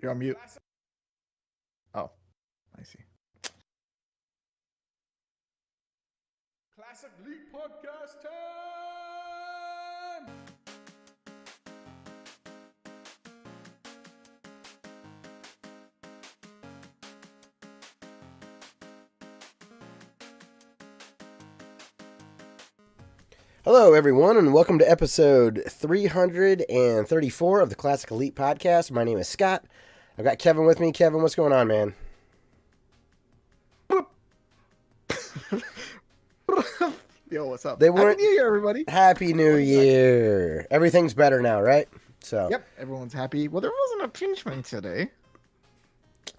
You're on mute. Oh, I see. Classic League Podcast time! Hello, everyone, and welcome to episode 334 of the Classic Elite Podcast. My name is Scott. I've got Kevin with me. Kevin, what's going on, man? Yo, what's up? They weren't- Happy New Year, everybody. Happy New Year. Everything's better now, right? So. Yep, everyone's happy. Well, there was an impingement today.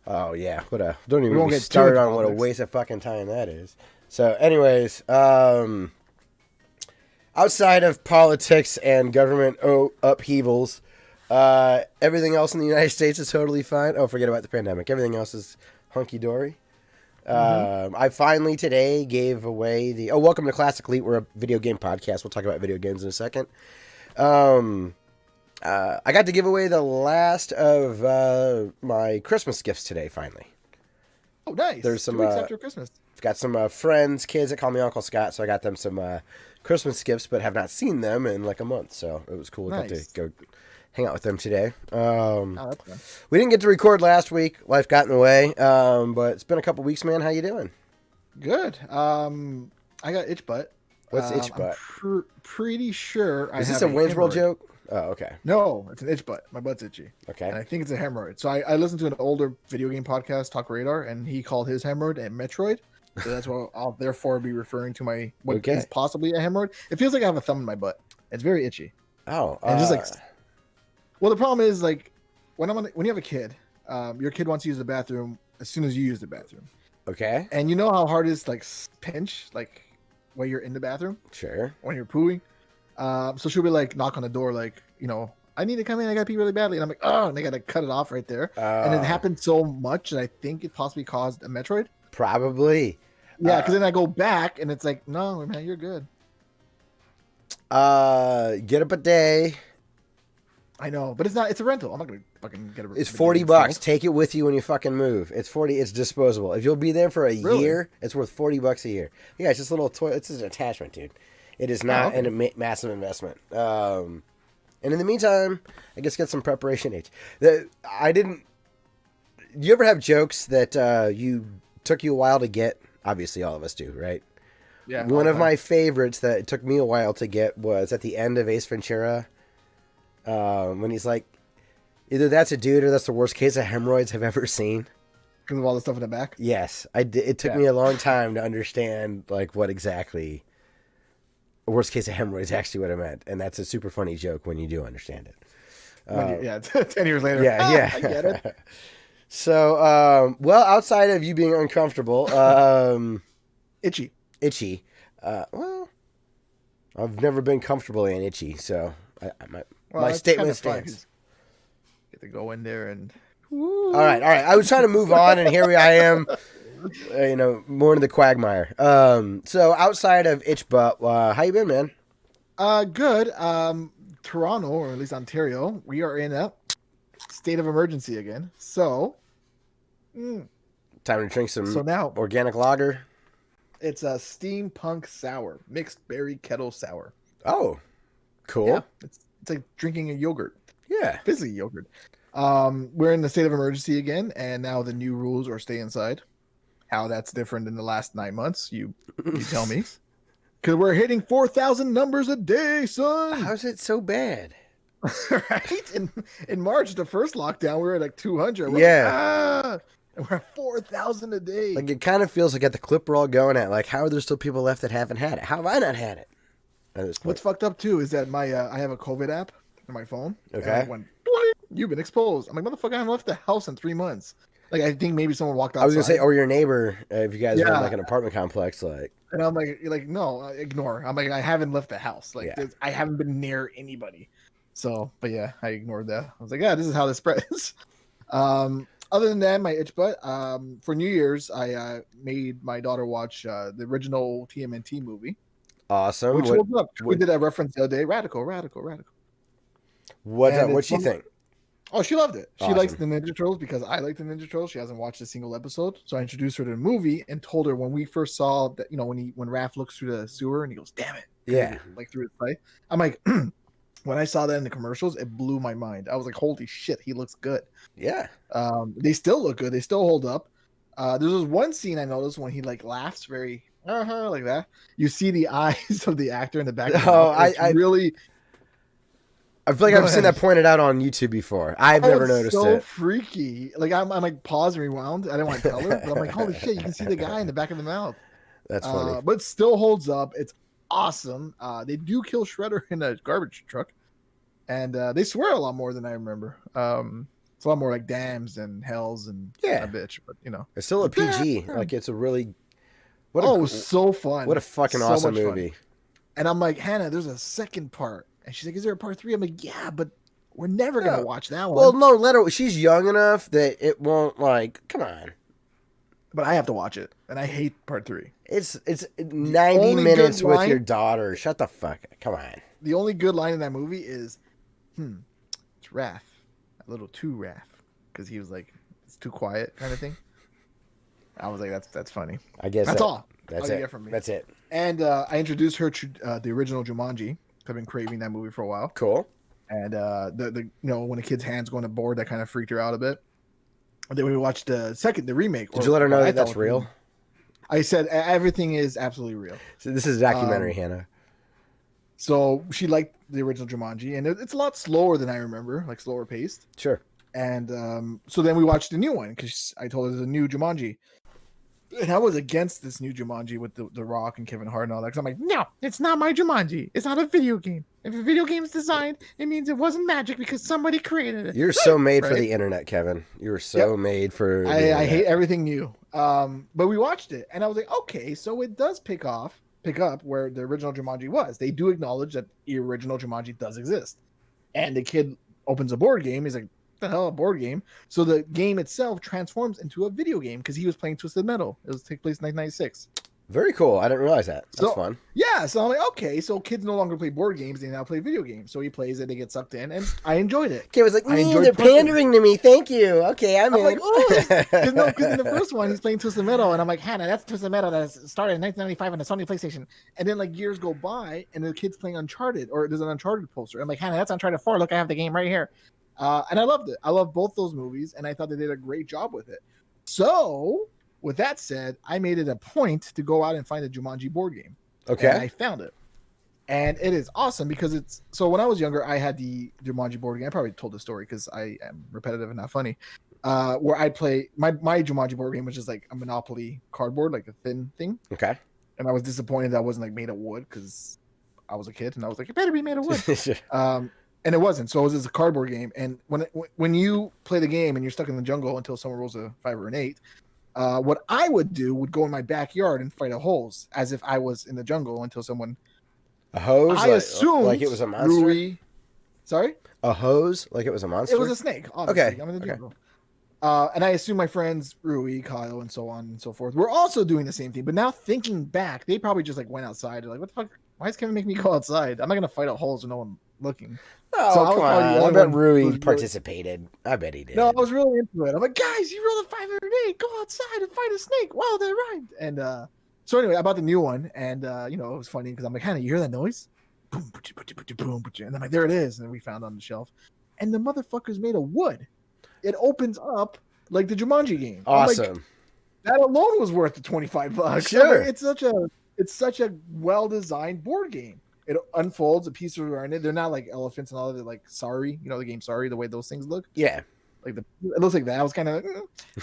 Oh, yeah. Don't even won't get get too started into on what a politics. waste of fucking time that is. So, anyways, outside of politics and government upheavals, everything else in the United States is totally fine. Oh, forget about the pandemic. Everything else is hunky-dory. I finally today gave away the... Oh, welcome to Classic Elite. We're a video game podcast. We'll talk about video games in a second. I got to give away the last of my Christmas gifts today, finally. Oh, nice. There's some, 2 weeks after Christmas. I've got some friends, kids that call me Uncle Scott, so I got them some Christmas gifts, but have not seen them in like a month, so it was cool. I got Nice. to go hang out with them today. Oh, that's fun. We didn't get to record last week. Life got in the way, but it's been a couple weeks, man. How you doing? Good. I got itch butt. What's itch butt? I'm pretty sure I Is this have a Wayne's World hemorrhoid. joke? Oh, okay. No, it's an itch butt. My butt's itchy. Okay. And I think it's a hemorrhoid. So I listened to an older video game podcast, Talk Radar, and he called his hemorrhoid a Metroid. So that's what I'll therefore be referring to my what Okay. is possibly a hemorrhoid. It feels like I have a thumb in my butt. It's very itchy. Oh, And just like, well, the problem is like when you have a kid, your kid wants to use the bathroom as soon as you use the bathroom, okay. and you know how hard it is to like pinch like while you're in the bathroom Sure. when you're pooing. So she'll be like knock on the door like, you know, I need to come in, I gotta pee really badly, and I'm like, oh, and they gotta cut it off right there. And it happened so much that I think it possibly caused a Metroid. Probably. Yeah, because then I go back and it's like, no, man, you're good. Get up a day. I know, but it's not. It's a rental. I'm not gonna fucking get a. It's video $40. game rental. Take it with you when you fucking move. It's 40. It's disposable. If you'll be there for a Really? year, it's worth $40 a year. Yeah, it's just a little toy. It's just an attachment, dude. It is not okay. a massive investment. And in the meantime, I guess get some preparation age. I didn't. Do you ever have jokes that took you a while to get? Obviously, all of us do, right? Yeah. One all of the time. my favorites that it took me a while to get was at the end of Ace Ventura, when he's like, either that's a dude or that's the worst case of hemorrhoids I've ever seen. Because of all the stuff in the back. Yes, I did. It took Yeah. me a long time to understand like what exactly the worst case of hemorrhoids actually what I meant, and that's a super funny joke when you do understand it. Yeah, 10 years later. Yeah, yeah. I get it. So, well, outside of you being uncomfortable, Itchy. itchy. Well, I've never been comfortable and itchy, so my Well, it's statement kinda fun, stands. 'cause Get to go in there and. All right. I was trying to move on, and here I am. More into the quagmire. So outside of itch butt, how you been, man? Good. Toronto, or at least Ontario, we are in a state of emergency again. So, Time to drink some so now organic lager. it's a steampunk sour, mixed berry kettle sour. Oh, cool. Yeah, it's like drinking a yogurt. Yeah. Basically yogurt. We're in the state of emergency again, and now the new rules are stay inside. How that's different in the last 9 months, you tell me. Because we're hitting 4,000 numbers a day, son. How's it so bad? Right? In March, the first lockdown, we were at like 200. We're Yeah. like, ah! And we're at 4,000 a day. Like it kind of feels like at the clip we're all going at, like how are there still people left that haven't had it? How have I not had it? At this point? What's fucked up too is that my I have a COVID app on my phone. and Okay. it went, "Bling, you've been exposed." I'm like, motherfucker, I haven't left the house in 3 months. Like I think maybe someone walked outside. I was gonna say, or your neighbor, if you guys are in Yeah. like an apartment complex, like And I'm like, no, ignore. I'm like, I haven't left the house. Like, Yeah. I haven't been near anybody. So, but yeah, I ignored that. I was like, yeah, this is how this spreads. Other than that, my itch butt. For New Year's, I made my daughter watch the original TMNT movie, awesome. which What holds up. We what- did a reference the other day. Radical. what's and up? What'd it's she one- think? Oh, she loved it. She likes Awesome. the Ninja Turtles because I like the Ninja Turtles. She hasn't watched a single episode, so I introduced her to the movie and told her when we first saw that, when Raph looks through the sewer and he goes, "Damn it!" Yeah. like through his sight. I'm like, when I saw that in the commercials, it blew my mind. I was like, "Holy shit, he looks good." Yeah. They still look good. They still hold up. There's this one scene I noticed when he like laughs very like that. You see the eyes of the actor in the back. Of the mouth. I really. I feel like Go I've seen ahead. that pointed out on YouTube before. I've never It's noticed so it. freaky. Like I'm like pause and rewound. I didn't want to tell her, but I'm like, holy shit, you can see the guy in the back of the mouth. That's funny. But it still holds up. It's awesome. They do kill Shredder in a garbage truck, and they swear a lot more than I remember. It's a lot more like dams and hells and Yeah. a bitch, but It's still a PG. Like it's a really what it was so fun. what a fucking So awesome much fun. movie. And I'm like, Hannah, there's a second part, and she's like, is there a part 3? I'm like, yeah, but we're never gonna watch that one. Well, no, let her. She's young enough that it won't like. Come on. But I have to watch it, and I hate part 3. It's 90 only minutes good with line- your daughter. Shut the fuck up. Come on. The only good line in that movie is, it's Raph, a little too Raph, because he was like, it's too quiet kind of thing. I was like, that's funny. I guess That's all. That's all you it. get from me. That's it. And I introduced her to the original Jumanji. I've been craving that movie for a while. Cool. And the when a kid's hands go on a board, that kind of freaked her out a bit. And then we watched the remake. Did you let her know what I that that's thought was real? I said everything is absolutely real. So this is a documentary, Hannah. So she liked the original Jumanji, and it's a lot slower than I remember, like slower paced. Sure. And so then we watched the new one because I told her there's a new Jumanji. And I was against this new Jumanji with the Rock and Kevin Hart and all that. Because I'm like, no, it's not my Jumanji. It's not a video game. If a video game's designed, it means it wasn't magic because somebody created it. You're so made for Right? the internet, Kevin. You're so made for. The I internet. hate everything new. But we watched it, and I was like, okay, so it does pick up where the original Jumanji was. They do acknowledge that the original Jumanji does exist. And the kid opens a board game. He's like, the hell, a board game? So the game itself transforms into a video game because he was playing Twisted Metal. It was take place in 1996. Very cool. I didn't realize that. That's fun. Yeah, so I'm like, okay, so kids no longer play board games; they now play video games. So he plays it, they get sucked in, and I enjoyed it. Kid was like, I enjoyed they're playing. pandering to me. Thank you. Okay, I'm in. Like, oh, because in the first one he's playing Twisted Metal, and I'm like, Hannah, that's Twisted Metal that started in 1995 on the Sony PlayStation. And then like years go by, and the kid's playing Uncharted, or there's an Uncharted poster. I'm like, Hannah, that's Uncharted 4. Look, I have the game right here. And I loved it. I love both those movies, and I thought they did a great job with it. So, with that said, I made it a point to go out and find a Jumanji board game. Okay. And I found it. And it is awesome because it's so when I was younger, I had the Jumanji board game. I probably told the story because I am repetitive and not funny. Where I'd play my Jumanji board game, which is like a Monopoly cardboard, like a thin thing. Okay. And I was disappointed that wasn't like made of wood because I was a kid and I was like, it better be made of wood. And it wasn't. So it was just a cardboard game. And when you play the game and you're stuck in the jungle until someone rolls a 5 or an 8, what I would do would go in my backyard and fight holes as if I was in the jungle until someone. A hose? I assumed like it was a monster? Rui, sorry? A hose? Like it was a monster? It was a snake, obviously. Okay. I'm in the jungle. And I assume my friends Rui, Kyle, and so on and so forth were also doing the same thing. But now thinking back, they probably just like went outside. They're like, what the fuck? Why is Kevin making me go outside? I'm not going to fight out holes with no one looking. Oh, So I was come probably the on. I only bet one Rui who was really- participated. I bet he did. No, I was really into it. I'm like, guys, you rolled a 5 or an 8. Go outside and fight a snake. Wow, that rhymed. And so anyway, I bought the new one, and it was funny because I'm like, Hannah, you hear that noise? Boom, boom, and I'm like, there it is. And we found it on the shelf, and the motherfucker's made of wood. It opens up like the Jumanji game. I'm like, Awesome. that alone was worth the $25. Sure. Like, it's such a well-designed board game. It unfolds, the pieces are in it. They're not like elephants and all of it, like Sorry, the game Sorry, the way those things look. Yeah. Like it looks like that. I was kind of,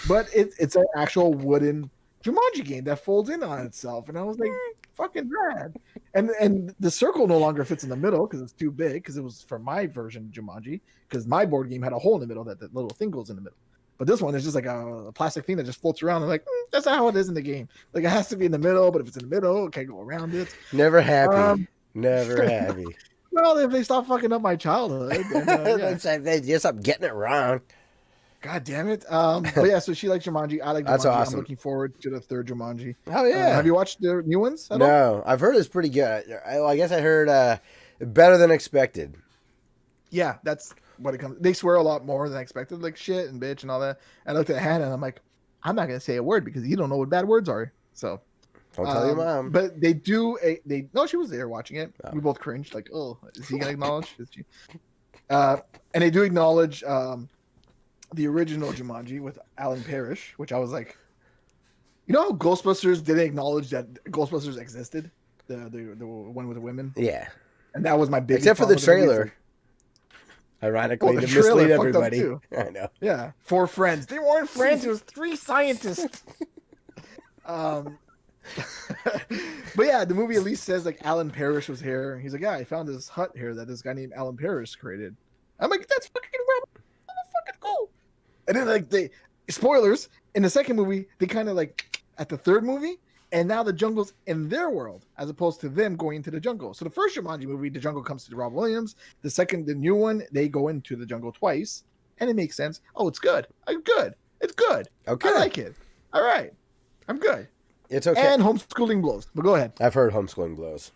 but it's an actual wooden Jumanji game that folds in on itself, and I was like, fucking rad. And the circle no longer fits in the middle because it's too big. Because it was for my version of Jumanji. Because my board game had a hole in the middle that the little thing goes in the middle. But this one is just like a plastic thing that just floats around. I'm like, that's not how it is in the game. Like it has to be in the middle, but if it's in the middle, it can't go around it. Never happy. Never happy. Well, if they stop fucking up my childhood, then, They just stop getting it wrong. God damn it. But yeah, so she likes Jumanji. I like Jumanji. That's awesome. I'm looking forward to the third Jumanji. Oh, yeah. Have you watched the new ones at all? No, I've heard it's pretty good. I guess I heard better than expected. Yeah, that's when it comes, they swear a lot more than I expected, like shit and bitch and all that. And I looked at Hannah and I'm like, I'm not gonna say a word because you don't know what bad words are. So Don't tell your mom. But they do no, she was there watching it. Oh. We both cringed, like, oh, is he gonna acknowledge? Is she? And they do acknowledge the original Jumanji with Alan Parrish, which I was like, you know how Ghostbusters didn't acknowledge that Ghostbusters existed? The one with the women? Yeah. And that was my biggest except for the trailer. Ironically, to mislead everybody. I know. Yeah. 4 friends. They weren't friends, it was 3 scientists. But yeah, the movie at least says like Alan Parrish was here. He's like, yeah, I found this hut here that this guy named Alan Parrish created. I'm like, that's fucking cool. And then like spoilers, in the second movie, they kind of like at the third movie, and now the jungle's in their world as opposed to them going into the jungle. So the first Jumanji movie, the jungle comes to Rob Williams. The second, the new one, they go into the jungle twice, and it makes sense. Oh, it's good. I'm good. It's good. Okay. I like it. All right. I'm good. It's okay. And homeschooling blows. But go ahead. I've heard homeschooling blows.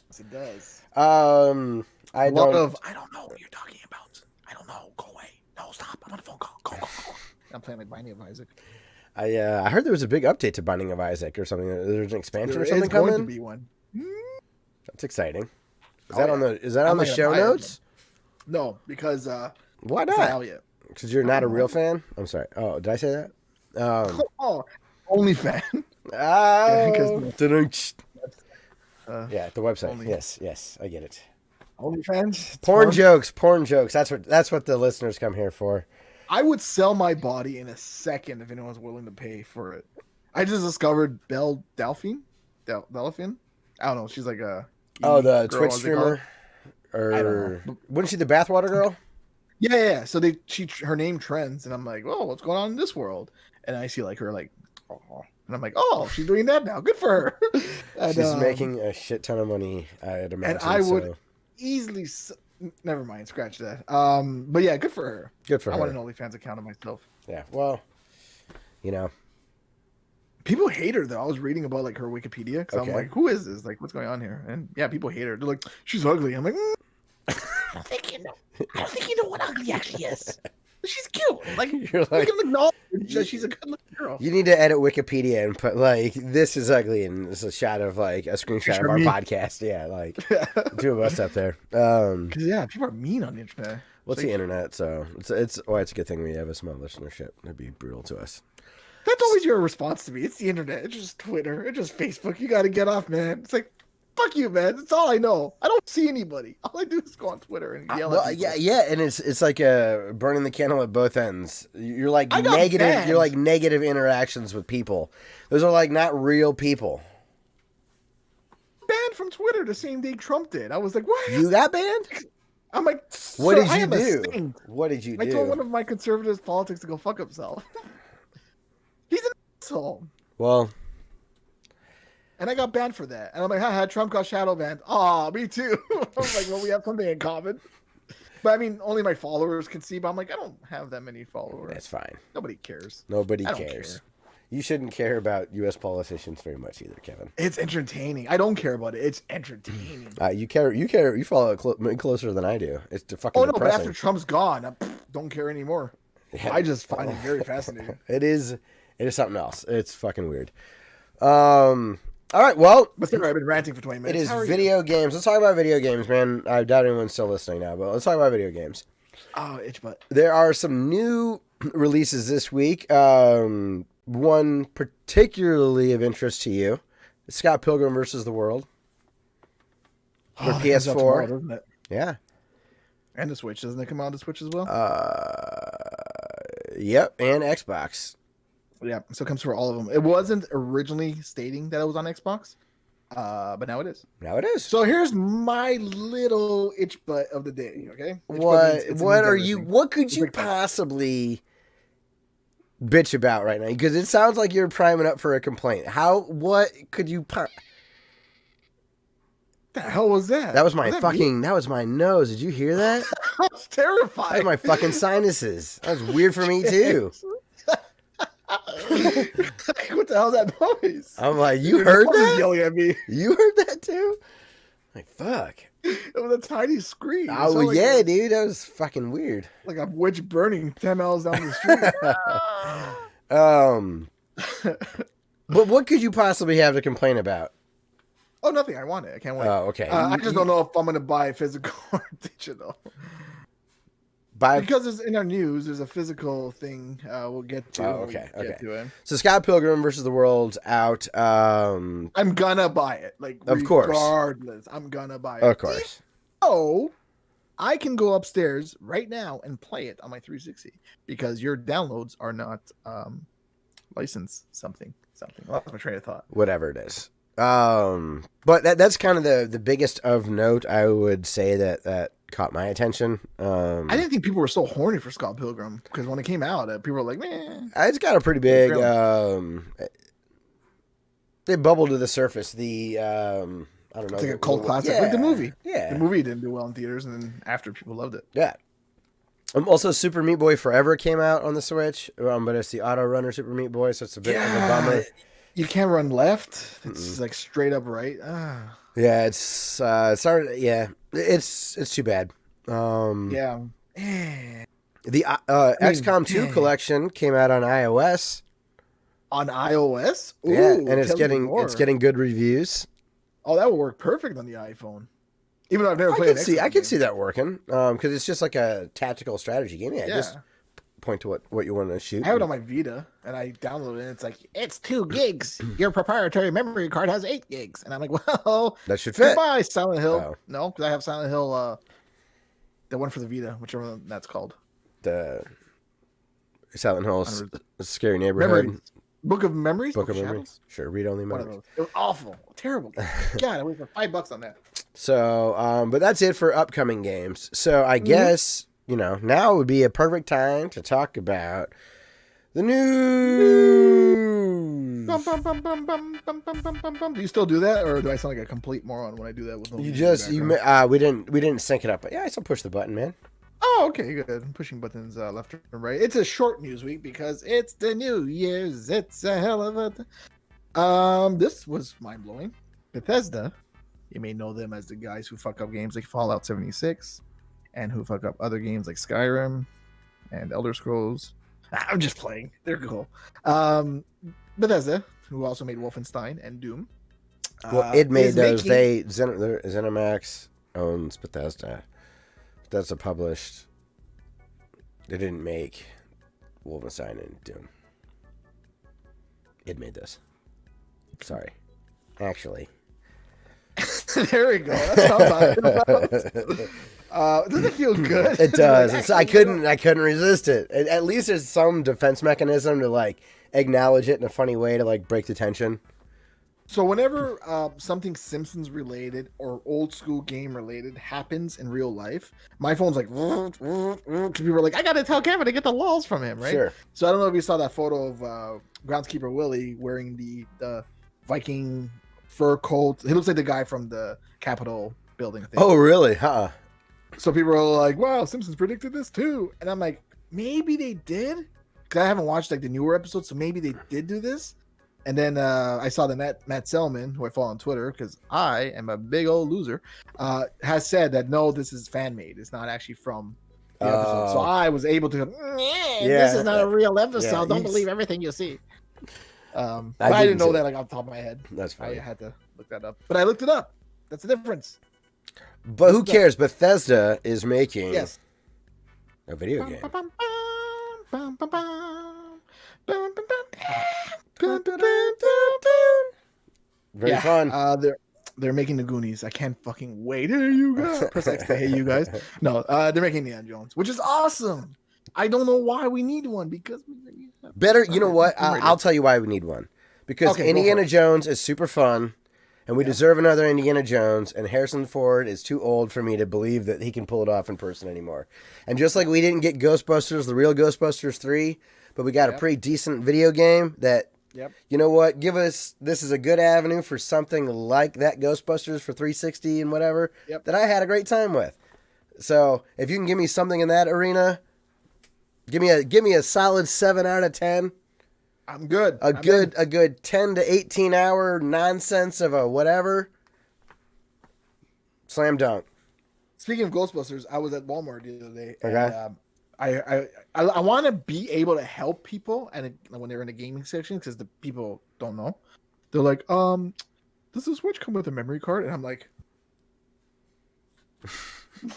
Yes, it does. I don't know what you're talking about. I don't know. Go away. No, stop. I'm on a phone call. Go. I'm playing like Binding of Isaac. I heard there was a big update to Binding of Isaac or something. There's an expansion or something coming. There's going to be one. That's exciting. Is that on the show notes? No, because why not? It's not out yet. Because you're not a real fan. I'm sorry. Oh, did I say that? Only fan. Yeah, the website. Only. Yes, I get it. Only fans. Porn jokes. That's what the listeners come here for. I would sell my body in a second if anyone's willing to pay for it. I just discovered Belle Delphine. Delphine? I don't know. She's like a the Twitch streamer. Or wasn't she the bathwater girl? Yeah. So her name trends, and I'm like, oh, what's going on in this world? And I see like her like, oh, and I'm like, oh, she's doing that now. Good for her. And, she's making a shit ton of money, I'd imagine. And I would easily. Never mind, scratch that. But yeah, good for her. Good for her. I want an OnlyFans account of myself. Yeah, well, people hate her though. I was reading about like her Wikipedia because I'm like, who is this? Like, what's going on here? And yeah, people hate her. They're like, she's ugly. I'm like, I don't think you know what ugly actually is. She's cute. Like, you're like, she's a good-looking girl. You need to edit Wikipedia and put like, this is ugly, and it's a shot of like a screenshot of our podcast. Yeah, like 2 of us up there. Because people are mean on the internet. Well, it's the internet, so it's a good thing we have a small listenership. That'd be brutal to us. That's always your response to me. It's the internet. It's just Twitter. It's just Facebook. You got to get off, man. It's like, fuck you, man. That's all I know. I don't see anybody. All I do is go on Twitter and yell at people. Yeah, and it's like burning the candle at both ends. You're like negative. Banned. You're like negative interactions with people. Those are like not real people. Banned from Twitter the same day Trump did. I was like, what? You got banned? I'm like, what did you do? What did you do? I told one of my conservative politics to go fuck himself. He's an asshole. Well. And I got banned for that. And I'm like, haha, Trump got shadow banned. Aw, me too. I was like, well, we have something in common. But I mean, only my followers can see. But I'm like, I don't have that many followers. That's fine. Nobody cares. Nobody cares. You shouldn't care about U.S. politicians very much either, Kevin. It's entertaining. I don't care about it. It's entertaining. You care. You follow it closer than I do. It's fucking depressing. But after Trump's gone, I don't care anymore. Yeah. I just find it very fascinating. It is something else. It's fucking weird. All right, well. But I've been ranting for 20 minutes. It is video games. Let's talk about video games, man. I doubt anyone's still listening now, but let's talk about video games. Oh, itch butt. There are some new releases this week. One particularly of interest to you. Scott Pilgrim versus the World. For PS4. Tomorrow, doesn't it? Yeah. And the Switch. Doesn't it come out on the Switch as well? Yep, and Xbox. Yeah, so it comes for all of them. It wasn't originally stating that it was on Xbox, but now it is. Now it is. So here's my little itch butt of the day. Okay. What could you possibly bitch about right now? Because it sounds like you're priming up for a complaint. What could you? The hell was that? That was my That was my nose. Did you hear that? I was terrified. That was my fucking sinuses. That was weird for me too. What the hell's that noise? I'm like, you heard that? Yelling at me. You heard that too? Like, fuck. It was a tiny screen. It Oh sounded like yeah, dude, that was fucking weird. like a witch burning 10 miles down the street. um, but what could you possibly have to complain about? Oh, nothing. I want it. I can't wait. Oh, okay. I just don't know if I'm going to buy physical or digital. Because it's in our news, there's a physical thing we'll get to. Oh, okay. Get to it. So Scott Pilgrim versus the World's out. I'm gonna buy it. Like, of course. Regardless, I'm gonna buy it. Of course. Oh, I can go upstairs right now and play it on my 360 because your downloads are not licensed something. I lost my train of thought. Whatever it is. But that's kind of the biggest of note. I would say that caught my attention. I didn't think people were so horny for Scott Pilgrim because when it came out, people were like, "Man, it's got a pretty big." They bubbled to the surface. The I don't know. It's like a cult classic, like the movie. Yeah, the movie didn't do well in theaters, and then after people loved it. Yeah. Also, Super Meat Boy Forever came out on the Switch, but it's the auto runner Super Meat Boy, so it's a bit of a bummer. You can't run left. It's like straight up right. Yeah, it's hard. Yeah, it's too bad. Yeah. The XCOM 2 collection came out on iOS. On iOS? Ooh, yeah, and it's getting good reviews. Oh, that would work perfect on the iPhone. Even though I've never played it. I could see that working. Because it's just like a tactical strategy game. Yeah. Just point to what you want to shoot. I have it on my Vita, and I downloaded it, and it's like, it's 2 gigs. Your proprietary memory card has 8 gigs. And I'm like, well, that should fit. Goodbye, Silent Hill. Oh. No, because I have Silent Hill, the one for the Vita, whichever one that's called. The Silent Hill's Scary Neighborhood. Memories. Book of Memories? Book of Memories. Sure, read-only memories. It was awful. Terrible. God, I waited for $5 on that. So, but that's it for upcoming games. So I guess... now would be a perfect time to talk about the news. Do you still do that, or do I sound like a complete moron when I do that with no we didn't sync it up, but yeah, I still push the button, man. Oh, okay, good. I'm pushing buttons left and right. It's a short news week because it's the New Year's. It's a hell of a. This was mind blowing. Bethesda, you may know them as the guys who fuck up games like Fallout 76. And who fuck up other games like Skyrim and Elder Scrolls. I'm just playing. They're cool. Bethesda, who also made Wolfenstein and Doom. Well, it made those. ZeniMax owns Bethesda. Bethesda published. They didn't make Wolfenstein and Doom. It made this. Sorry. Actually. There we go. That's how doesn't it feel good? It does. I couldn't resist it. At least there's some defense mechanism to like acknowledge it in a funny way to like break the tension. So whenever something Simpsons related or old school game related happens in real life, my phone's like, people are like, I gotta tell Kevin to get the lols from him, right? Sure. So I don't know if you saw that photo of groundskeeper Willie wearing the Viking fur coat. He looks like the guy from the Capitol building. I think. Oh, really? Huh. So people are like, wow, Simpsons predicted this too. And I'm like, maybe they did? Because I haven't watched like the newer episodes, so maybe they did do this. And then I saw that Matt Selman, who I follow on Twitter, because I am a big old loser, has said that, no, this is fan-made. It's not actually from the episode. So I was able to, this is not a real episode. Yeah, don't believe everything you see. I didn't know that like off the top of my head. That's fine. I had to look that up. But I looked it up. That's the difference. But who cares? Bethesda is making a video game. Very fun. They're making the Goonies. I can't fucking wait. Here you go. Press X to hey you guys. No, they're making Indiana Jones, which is awesome. I don't know why we need one because better. You know what? I'll tell you why we need one. Because Indiana Jones is super fun. And we deserve another Indiana Jones, and Harrison Ford is too old for me to believe that he can pull it off in person anymore. And just like we didn't get Ghostbusters, the real Ghostbusters 3, but we got a pretty decent video game that, you know what, this is a good avenue for something like that Ghostbusters for 360 and whatever, that I had a great time with. So if you can give me something in that arena, give me a solid 7 out of 10. I'm good. A good 10 to 18 hour nonsense of a whatever. Slam dunk. Speaking of Ghostbusters, I was at Walmart the other day, Okay. and I want to be able to help people, and when they're in the gaming section, because the people don't know, they're like, does the Switch come with a memory card? And I'm like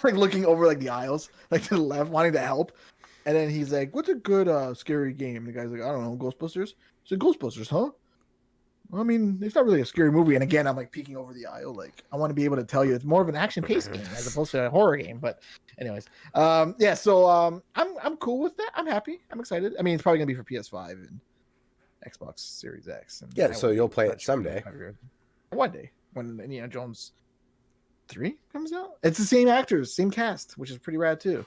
looking over like the aisles, like to the left, wanting to help. And then he's like, "What's a good scary game?" And the guy's like, "I don't know, Ghostbusters." I said, "Ghostbusters, huh?" I mean, it's not really a scary movie. And again, I'm like peeking over the aisle, like I want to be able to tell you it's more of an action-paced game as opposed to a horror game. But, anyways, yeah. So I'm cool with that. I'm happy. I'm excited. I mean, it's probably gonna be for PS5 and Xbox Series X. And Yeah, so you'll play it someday. One day when Indiana Jones 3 comes out. It's the same actors, same cast, which is pretty rad too.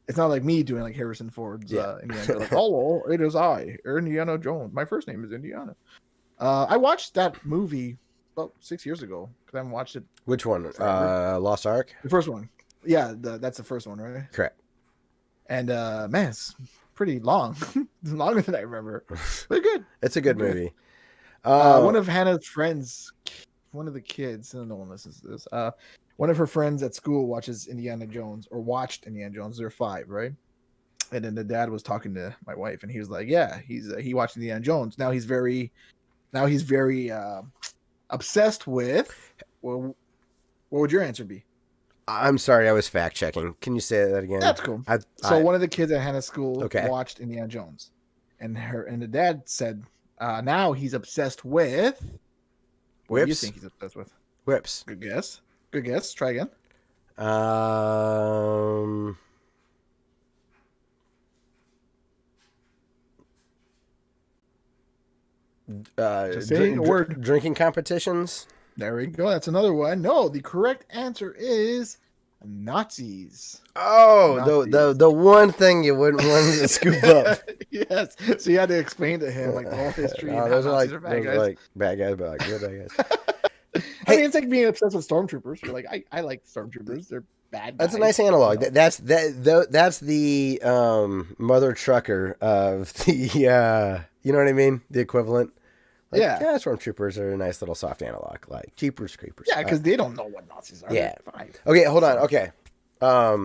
It's not like me doing like Harrison Ford's Indiana. Like, hello, it is I, Indiana Jones. My first name is Indiana. I watched that movie about 6 years ago because I haven't watched it. Which one? Forever. Lost Ark? The first one. Yeah, that's the first one, right? Correct. And man, it's pretty long. It's longer than I remember. But good. It's a good movie. One of Hannah's friends, one of the kids, no one listens to this. One of her friends at school watches Indiana Jones or watched Indiana Jones. They're 5, right? And then the dad was talking to my wife, and he was like, "Yeah, he watched Indiana Jones. Now he's very obsessed with." Well, what would your answer be? I'm sorry, I was fact checking. Can you say that again? That's cool. So one of the kids at Hannah's school watched Indiana Jones, and the dad said, now he's obsessed with. What do you think he's obsessed with? Whips. Good guess. Good guess. Try again. Just say a word. Drinking competitions. There we go. That's another one. No, the correct answer is Nazis. Oh, Nazis. The one thing you wouldn't want to scoop up. Yes. So you had to explain to him like the whole history. And those are like bad guys, but like good bad guys. I mean, it's like being obsessed with stormtroopers. You're like, I like stormtroopers. They're bad guys. That's a nice analog. You know? That's the mother trucker of the you know what I mean? The equivalent. Like, yeah, stormtroopers are a nice little soft analog, like Jeepers Creepers. Yeah, because they don't know what Nazis are. Yeah. Okay, hold on. Okay. A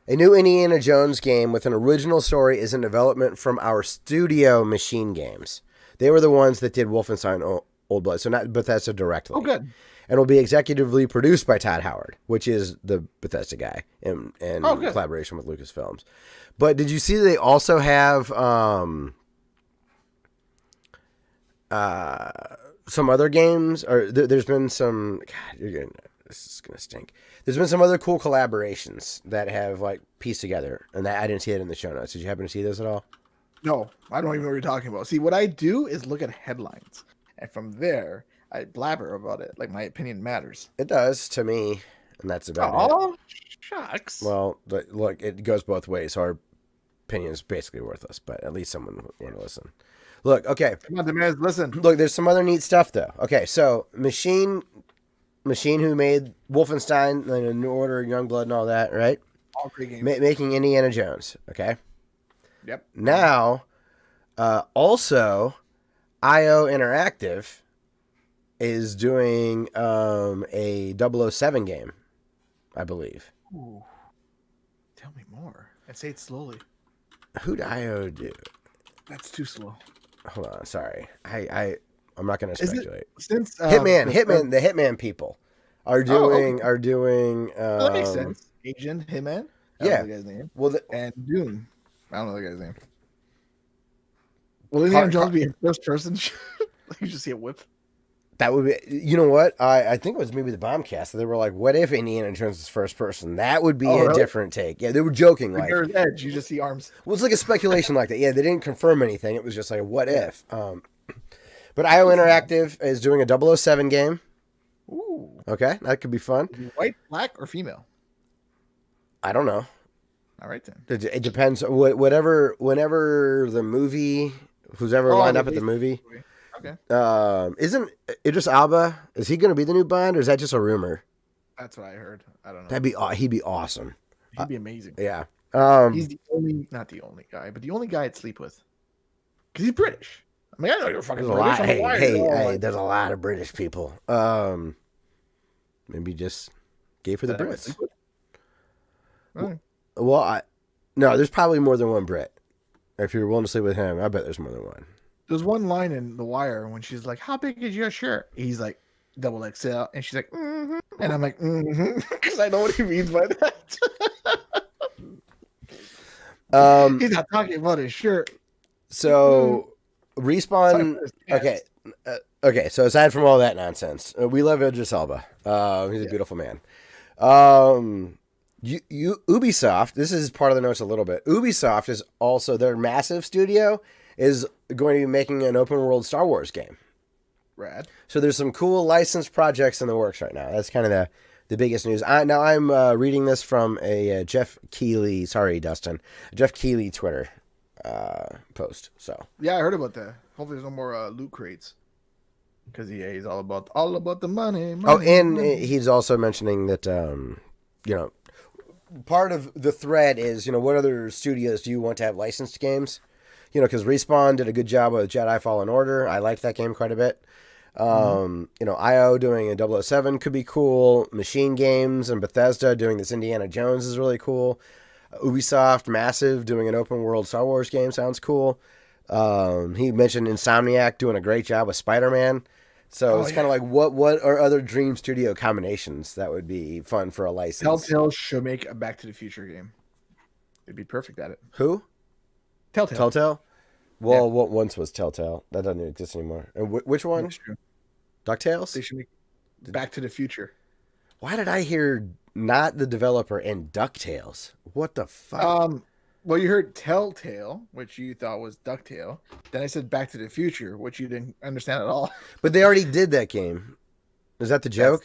new Indiana Jones game with an original story is in development from our studio Machine Games. They were the ones that did Wolfenstein Old Blood, so not Bethesda directly. Oh, good. And will be executively produced by Todd Howard, which is the Bethesda guy, in collaboration with Lucasfilms. But did you see they also have some other games, or there's been some. God, this is gonna stink. There's been some other cool collaborations that have like pieced together, and that I didn't see it in the show notes. Did you happen to see those at all? No, I don't even know what you're talking about. See, what I do is look at headlines, and from there I blabber about it. Like my opinion matters. It does to me, and that's about it. Oh, shucks. Well, look, it goes both ways. So our opinion is basically worthless, but at least someone would want to listen. Look, okay. Come on, demands, listen. Look, there's some other neat stuff though. Okay, so Machine who made Wolfenstein, New Order, Youngblood, and all that, right? All great games. Making Indiana Jones. Okay. Yep. Now, also, IO Interactive is doing a 007 game, I believe. Ooh. Tell me more. And say it slowly. Who'd IO do? That's too slow. Hold on, sorry. I'm not going to speculate. Since the Hitman people are doing that makes sense. Agent Hitman. I don't know the guy's name. Well, and Dune. I don't know the guy's name. Will Indiana Jones be a first person? You just see a whip. That would be. You know what? I think it was maybe the Bombcast. They were like, "What if Indiana Jones is first person?" That would be a different take. Yeah, they were joking. Like Mirror's Edge, you just see arms. Well, it's like a speculation like that. Yeah, they didn't confirm anything. It was just like, "What if?" But IO Interactive is doing a 007 game. Ooh. Okay, that could be fun. White, black, or female? I don't know. All right then. It depends. Whenever the movie, who's ever lined up at the movie. Okay. Isn't Idris Elba? Is he going to be the new Bond, or is that just a rumor? That's what I heard. I don't know. He'd be awesome. He'd be amazing. Yeah. He's not the only guy, but the only guy I'd sleep with, because he's British. I mean, I know you're fucking British. Hey, there's a lot of British people. Maybe just gay for the Brits. Right. Well, no, there's probably more than one Brit. If you're willing to sleep with him, I bet there's more than one. There's one line in The Wire when she's like, "How big is your shirt?" He's like, "Double XL," and she's like, "Mm-hmm," and I'm like, "Mm-hmm," because I know what he means by that. He's not talking about his shirt. So Respawn. Okay. Okay. So aside from all that nonsense, we love Idris Elba. He's a beautiful man. Ubisoft. This is part of the notes a little bit. Ubisoft is also their massive studio is going to be making an open world Star Wars game. Rad. So there's some cool licensed projects in the works right now. That's kind of the biggest news. I'm reading this from a Jeff Keighley. Sorry, Dustin. Jeff Keighley Twitter post. So yeah, I heard about that. Hopefully, there's no more loot crates because he's all about the money. Oh, and he's also mentioning that part of the thread is what other studios do you want to have licensed games? Because Respawn did a good job with Jedi Fallen Order. I liked that game quite a bit. IO doing a 007 could be cool. Machine Games and Bethesda doing this Indiana Jones is really cool. Ubisoft, massive, doing an open world Star Wars game sounds cool. He mentioned Insomniac doing a great job with Spider-Man. So it's kind of like, what are other dream studio combinations that would be fun for a license? Telltale should make a Back to the Future game. They'd be perfect at it. Who? Telltale. Well, what once was Telltale. That doesn't exist anymore. And which one? That's true. DuckTales? They should make Back to the Future. Why did I hear not the developer and DuckTales? What the fuck? Well, you heard Telltale, which you thought was Ducktail. Then I said Back to the Future, which you didn't understand at all. But they already did that game. Is that the joke?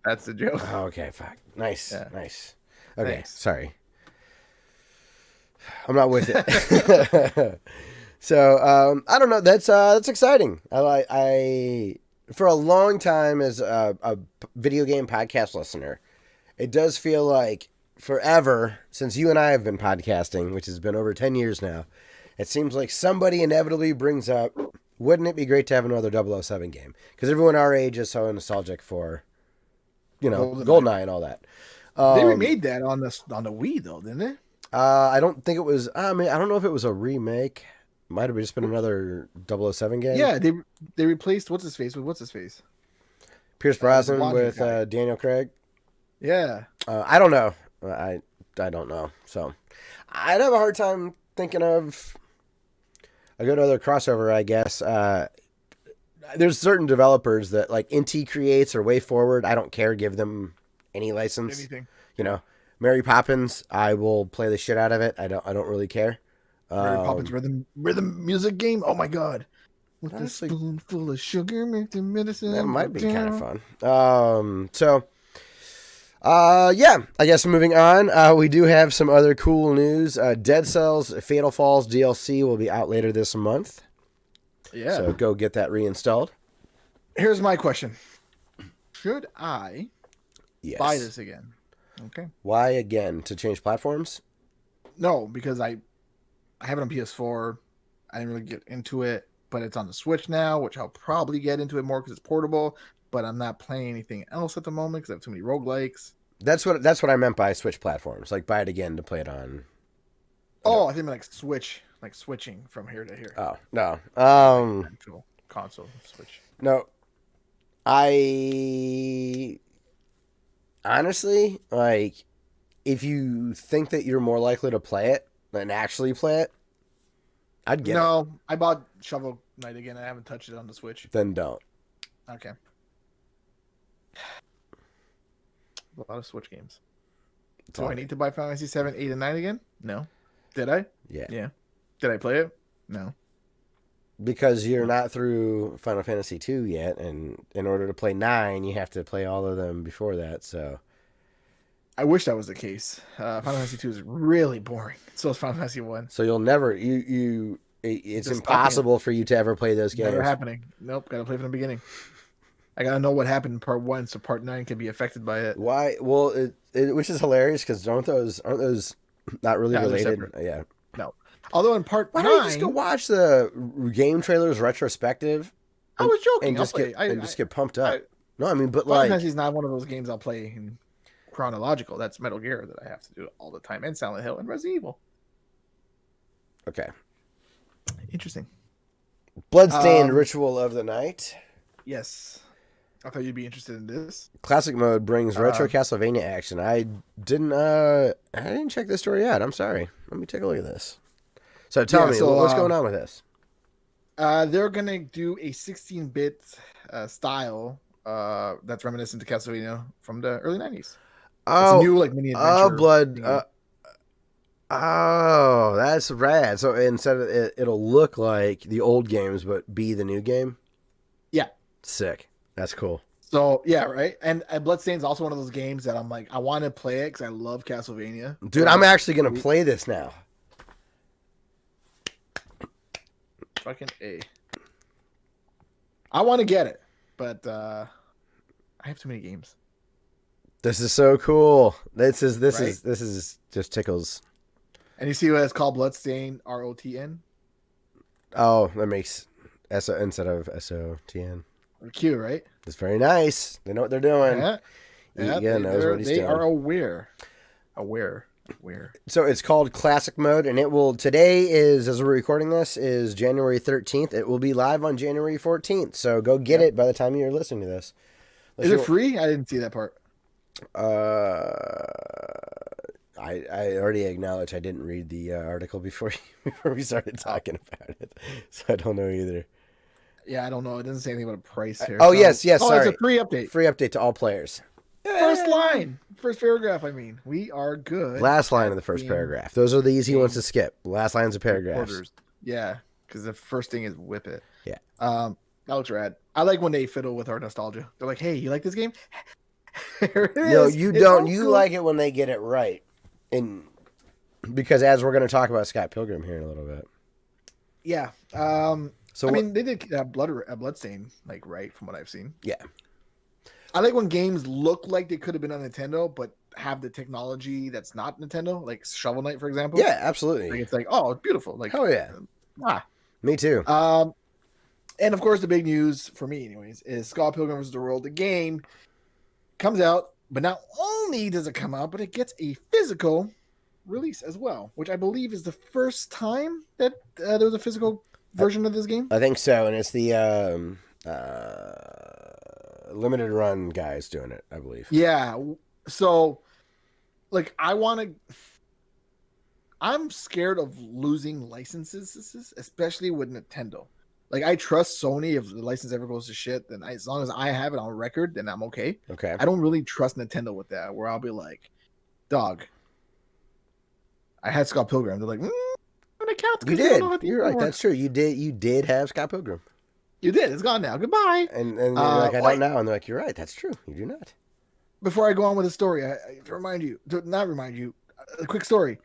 That's the joke. Oh, okay, fuck. Nice. Yeah. Nice. Okay, Thanks. Sorry. I'm not with it. So, I don't know. That's exciting. I for a long time as a video game podcast listener, it does feel like forever since you and I have been podcasting, which has been over 10 years now. It seems like somebody inevitably brings up, wouldn't it be great to have another 007 game? Because everyone our age is so nostalgic for, GoldenEye and all that. They remade that on the Wii though, didn't they? I don't think it was. I don't know if it was a remake. Might have just been another 007 game. Yeah, they replaced what's his face with what's his face. Pierce Brosnan with Daniel Craig. Yeah. I don't know. I don't know. So I'd have a hard time thinking of a good other crossover. I guess there's certain developers that like NT creates or Way Forward. I don't care. Give them any license. Anything. Mary Poppins. I will play the shit out of it. I don't really care. Mary Poppins rhythm music game. Oh my god! With Honestly, a spoonful of sugar, make the medicine. That might be kind of fun. Yeah. I guess moving on. We do have some other cool news. Dead Cells Fatal Falls DLC will be out later this month. Yeah. So go get that reinstalled. Here's my question: should I buy Yes. this again? Okay. Why again? To change platforms? No, because I have it on PS4. I didn't really get into it, but it's on the Switch now, which I'll probably get into it more because it's portable. But I'm not playing anything else at the moment because I have too many roguelikes. That's what I meant by switch platforms. Like buy it again to play it on. Oh, I think like switching from here to here. Oh no. Actual console switch. No. I honestly like if you think that you're more likely to play it than actually play it, I'd get it. No, I bought Shovel Knight again. I haven't touched it on the Switch. Then don't. Okay. A lot of Switch games. Do I need to buy Final Fantasy 7, 8, and 9 again? No. Did I? Yeah. Yeah. Did I play it? No. Because you're not through Final Fantasy 2 yet, and in order to play 9, you have to play all of them before that, so... I wish that was the case. Final Fantasy 2 is really boring. So is Final Fantasy 1. So you'll never... It's Just impossible for you to ever play those games. Never happening. Nope. Gotta play from the beginning. I gotta know what happened in part 1 so part 9 can be affected by it. Why? Well, which is hilarious because aren't those not really related? Yeah. No. Although in part 9... Why don't you just go watch the game trailers retrospective? I was joking. And just get pumped up. No, I mean, but Final like... Fantasy is not one of those games I'll play in chronological. That's Metal Gear that I have to do all the time, and Silent Hill and Resident Evil. Okay. Interesting. Bloodstained Ritual of the Night. Yes. I thought you'd be interested in this. Classic mode brings retro Castlevania action. I didn't check this story out. I'm sorry. Let me take a look at this. So tell me, what's going on with this? They're gonna do a 16-bit style that's reminiscent to Castlevania from the early 90s. Oh, it's a new like mini adventure. Oh, that's rad. So instead of it'll look like the old games, but be the new game. Yeah, sick. That's cool. So yeah, right. And Bloodstained is also one of those games that I'm like, I want to play it because I love Castlevania. Dude, I'm actually gonna play this now. Fucking A. I want to get it, but I have too many games. This is so cool. This is just tickles. And you see what it's called, Bloodstained, ROTN. Oh, that makes S instead of SOTN. Q, right? It's very nice. They know what they're doing. Yeah, they are aware. So it's called Classic Mode, and it will today is as we're recording this is January 13th. It will be live on January 14th. So go get it by the time you're listening to this. Is it free? I didn't see that part. I already acknowledged I didn't read the article before we started talking about it, so I don't know either. Yeah, I don't know. It doesn't say anything about a price here. Oh, so. yes. Sorry. It's a free update. Free update to all players. First paragraph. I mean, we are good. Last line of the first paragraph. Those are the easy ones to skip. Last lines of paragraphs. Yeah, because the first thing is whip it. Yeah. That looks rad. I like when they fiddle with our nostalgia. They're like, "Hey, you like this game?" No, you don't. You like it when they get it right, and because as we're going to talk about Scott Pilgrim here in a little bit. Yeah. So I mean, they did Bloodstained, like, right, from what I've seen. Yeah. I like when games look like they could have been on Nintendo, but have the technology that's not Nintendo, like Shovel Knight, for example. Yeah, absolutely. Like, it's like, oh, it's beautiful. Like, oh yeah. Me too. And of course, the big news for me, anyways, is Scott Pilgrim vs. the World. The game comes out, but not only does it come out, but it gets a physical release as well, which I believe is the first time that there was a physical version of this game. I think so, and it's the limited run guys doing it, I believe. Yeah. So, like, I'm scared of losing licenses, especially with Nintendo. Like, I trust Sony. If the license ever goes to shit, then as long as I have it on record, then I'm okay. Okay. I don't really trust Nintendo with that, where I'll be like, dog, I had Scott Pilgrim. They're like, I'm gonna count. You did. You're right. That's true. You did have Scott Pilgrim. You did. It's gone now. Goodbye. And they're like, I don't know. And they're like, you're right. That's true. You do not. Before I go on with the story, I a quick story.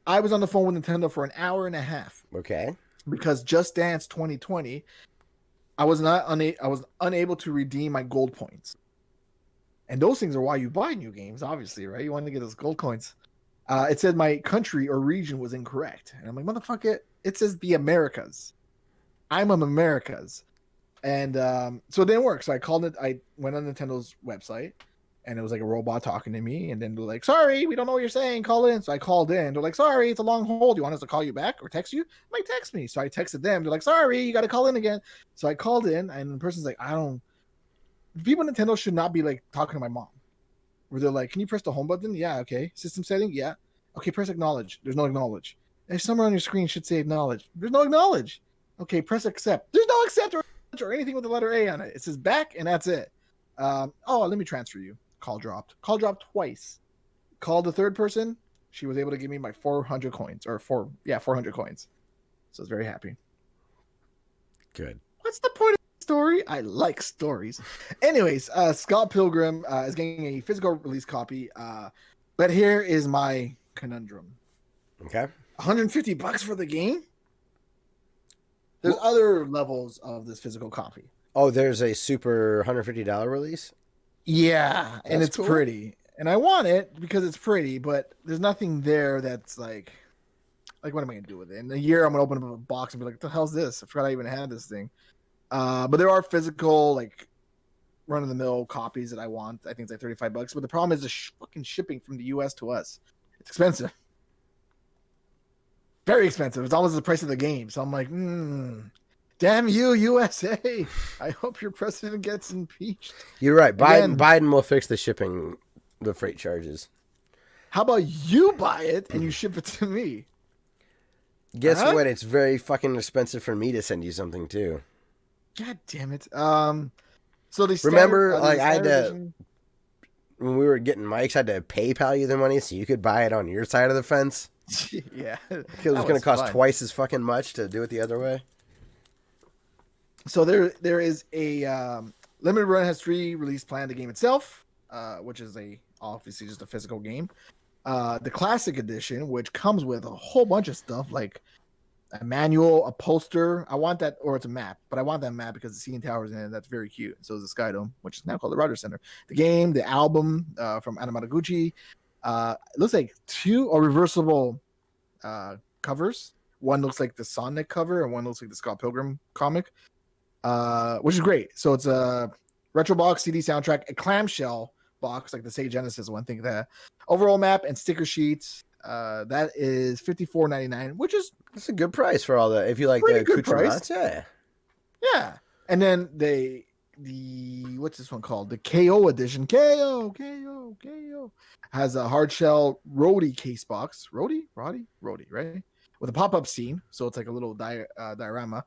I was on the phone with Nintendo for an hour and a half. Okay. Because Just Dance 2020, I was unable to redeem my gold points. And those things are why you buy new games, obviously, right? You want to get those gold coins. It said my country or region was incorrect. And I'm like, motherfucker, it says the Americas. I'm Americas. And so it didn't work. So I called it. I went on Nintendo's website, and it was like a robot talking to me. And then they're like, sorry, we don't know what you're saying. Call in. So I called in. They're like, sorry, it's a long hold. You want us to call you back or text you? I'm like, text me. So I texted them. They're like, sorry, you got to call in again. So I called in, and the person's like, people at Nintendo should not be like talking to my mom. Where they're like, can you press the home button? Yeah, okay. System setting? Yeah. Okay, press acknowledge. There's no acknowledge. There's somewhere on your screen should say acknowledge. There's no acknowledge. Okay, press accept. There's no accept or anything with the letter A on it. It says back, and that's it. Let me transfer you. Call dropped. Call dropped twice. Called the third person. She was able to give me my 400 coins. 400 coins. So I was very happy. Good. What's the point of the story? I like stories. Anyways, Scott Pilgrim is getting a physical release copy. But here is my conundrum. Okay. $150 for the game? There's other levels of this physical copy. Oh, there's a super $150 release? Yeah, and it's cool. Pretty. And I want it because it's pretty, but there's nothing there that's like what am I going to do with it? In a year, I'm going to open up a box and be like, what the hell's this? I forgot I even had this thing. But there are physical, like, run of the mill copies that I want. I think it's like $35. But the problem is the fucking shipping from the US to us. It's expensive. Very expensive. It's almost the price of the game. So I'm like, damn you, USA. I hope your president gets impeached. You're right. Again, Biden will fix the shipping, the freight charges. How about you buy it and you ship it to me? Guess what? It's very fucking expensive for me to send you something too. God damn it. So they remember, like I had to, when we were getting mics, I had to PayPal you the money so you could buy it on your side of the fence. Yeah, because it was going to cost twice as fucking much to do it the other way. So there is a limited run has 3 release planned. The game itself, which is obviously just a physical game. The classic edition, which comes with a whole bunch of stuff like a manual, a poster. I want that, or it's a map, but I want that map because the CN Tower's in it. That's very cute. So is the Sky Dome, which is now called the Rogers Center. The game, the album from Anamanaguchi. It looks like 2 or reversible covers. One looks like the Sonic cover, and one looks like the Scott Pilgrim comic, which is great. So it's a retro box, CD soundtrack, a clamshell box like the Sega Genesis one. Think that overall map and sticker sheets. That is $54.99, which is that's a good price for all that. If you like the accoutrements, yeah. And then the what's this one called? The KO edition. KO has a hard shell roadie case box. Roadie, right? With a pop-up scene, so it's like a little diorama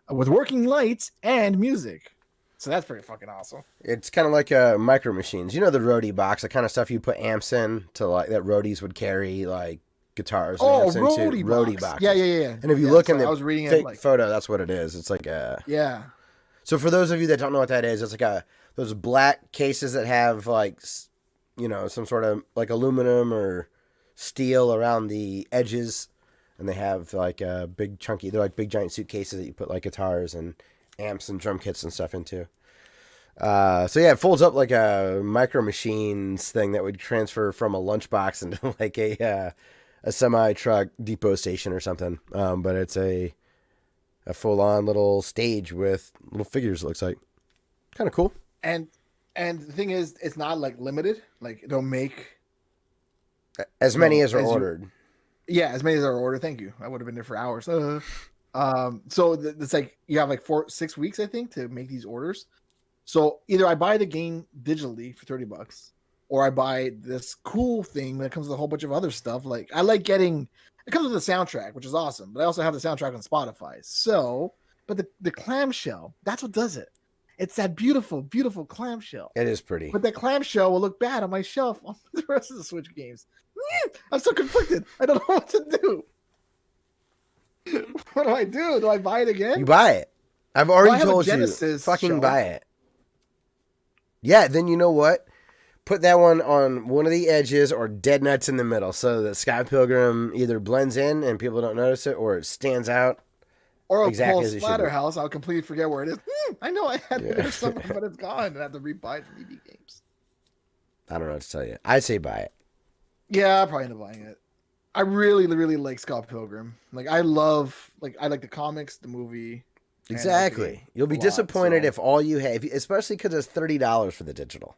with working lights and music. So that's pretty fucking awesome. It's kind of like Micro Machines. You know the roadie box, the kind of stuff you put amps in to like that roadies would carry like guitars and amps into. Roadie box. Yeah. And if you look in the I was reading fake photo, that's what it is. It's like a So for those of you that don't know what that is, it's like those black cases that have like some sort of like aluminum or steel around the edges, and they have like they're like big giant suitcases that you put like guitars and amps and drum kits and stuff into. So yeah, it folds up like a Micro Machines thing that would transfer from a lunchbox into like a semi-truck depot station or something. But it's a full-on little stage with little figures, it looks like. Kind of cool. And the thing is, it's not like limited. Like they'll make as many as are ordered. As many as are ordered. Thank you. I would have been there for hours. So it's like you have like 6 weeks, I think, to make these orders. So either I buy the game digitally for $30, or I buy this cool thing that comes with a whole bunch of other stuff. Like I like it comes with a soundtrack, which is awesome, but I also have the soundtrack on Spotify. So, but the clamshell, that's what does it. It's that beautiful, beautiful clamshell. It is pretty. But that clamshell will look bad on my shelf on the rest of the Switch games. I'm so conflicted. I don't know what to do. What do I do? Do I buy it again? You buy it. I've already told you. Fucking buy it. Yeah, then you know what? Put that one on one of the edges or dead nuts in the middle so that Scott Pilgrim either blends in and people don't notice it, or it stands out. Or a exactly full Splatterhouse. I'll completely forget where it is. I know I had it there somewhere, but it's gone. And I have to rebuy it from EB Games. I don't know what to tell you. I'd say buy it. Yeah, I'll probably end up buying it. I really, really like Scott Pilgrim. Like I like the comics, the movie. Exactly. You'll be disappointed if all you have, especially because it's $30 for the digital.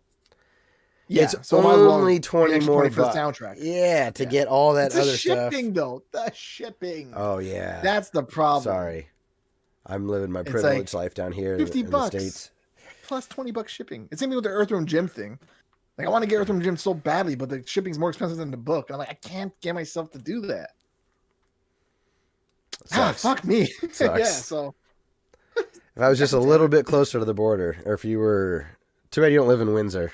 Yeah, it's only 20 more for the soundtrack. Yeah, to get all that other stuff. Shipping though, the shipping. Oh yeah, that's the problem. Sorry, I'm living my privileged life down here in the States. Plus $20 shipping. It's same thing with the Earthworm Jim thing. Like I want to get Earthworm Jim so badly, but the shipping's more expensive than the book. And I'm like, I can't get myself to do that. Fuck me. Yeah, so. If I was just a little bit closer to the border, or if you were, too bad you don't live in Windsor.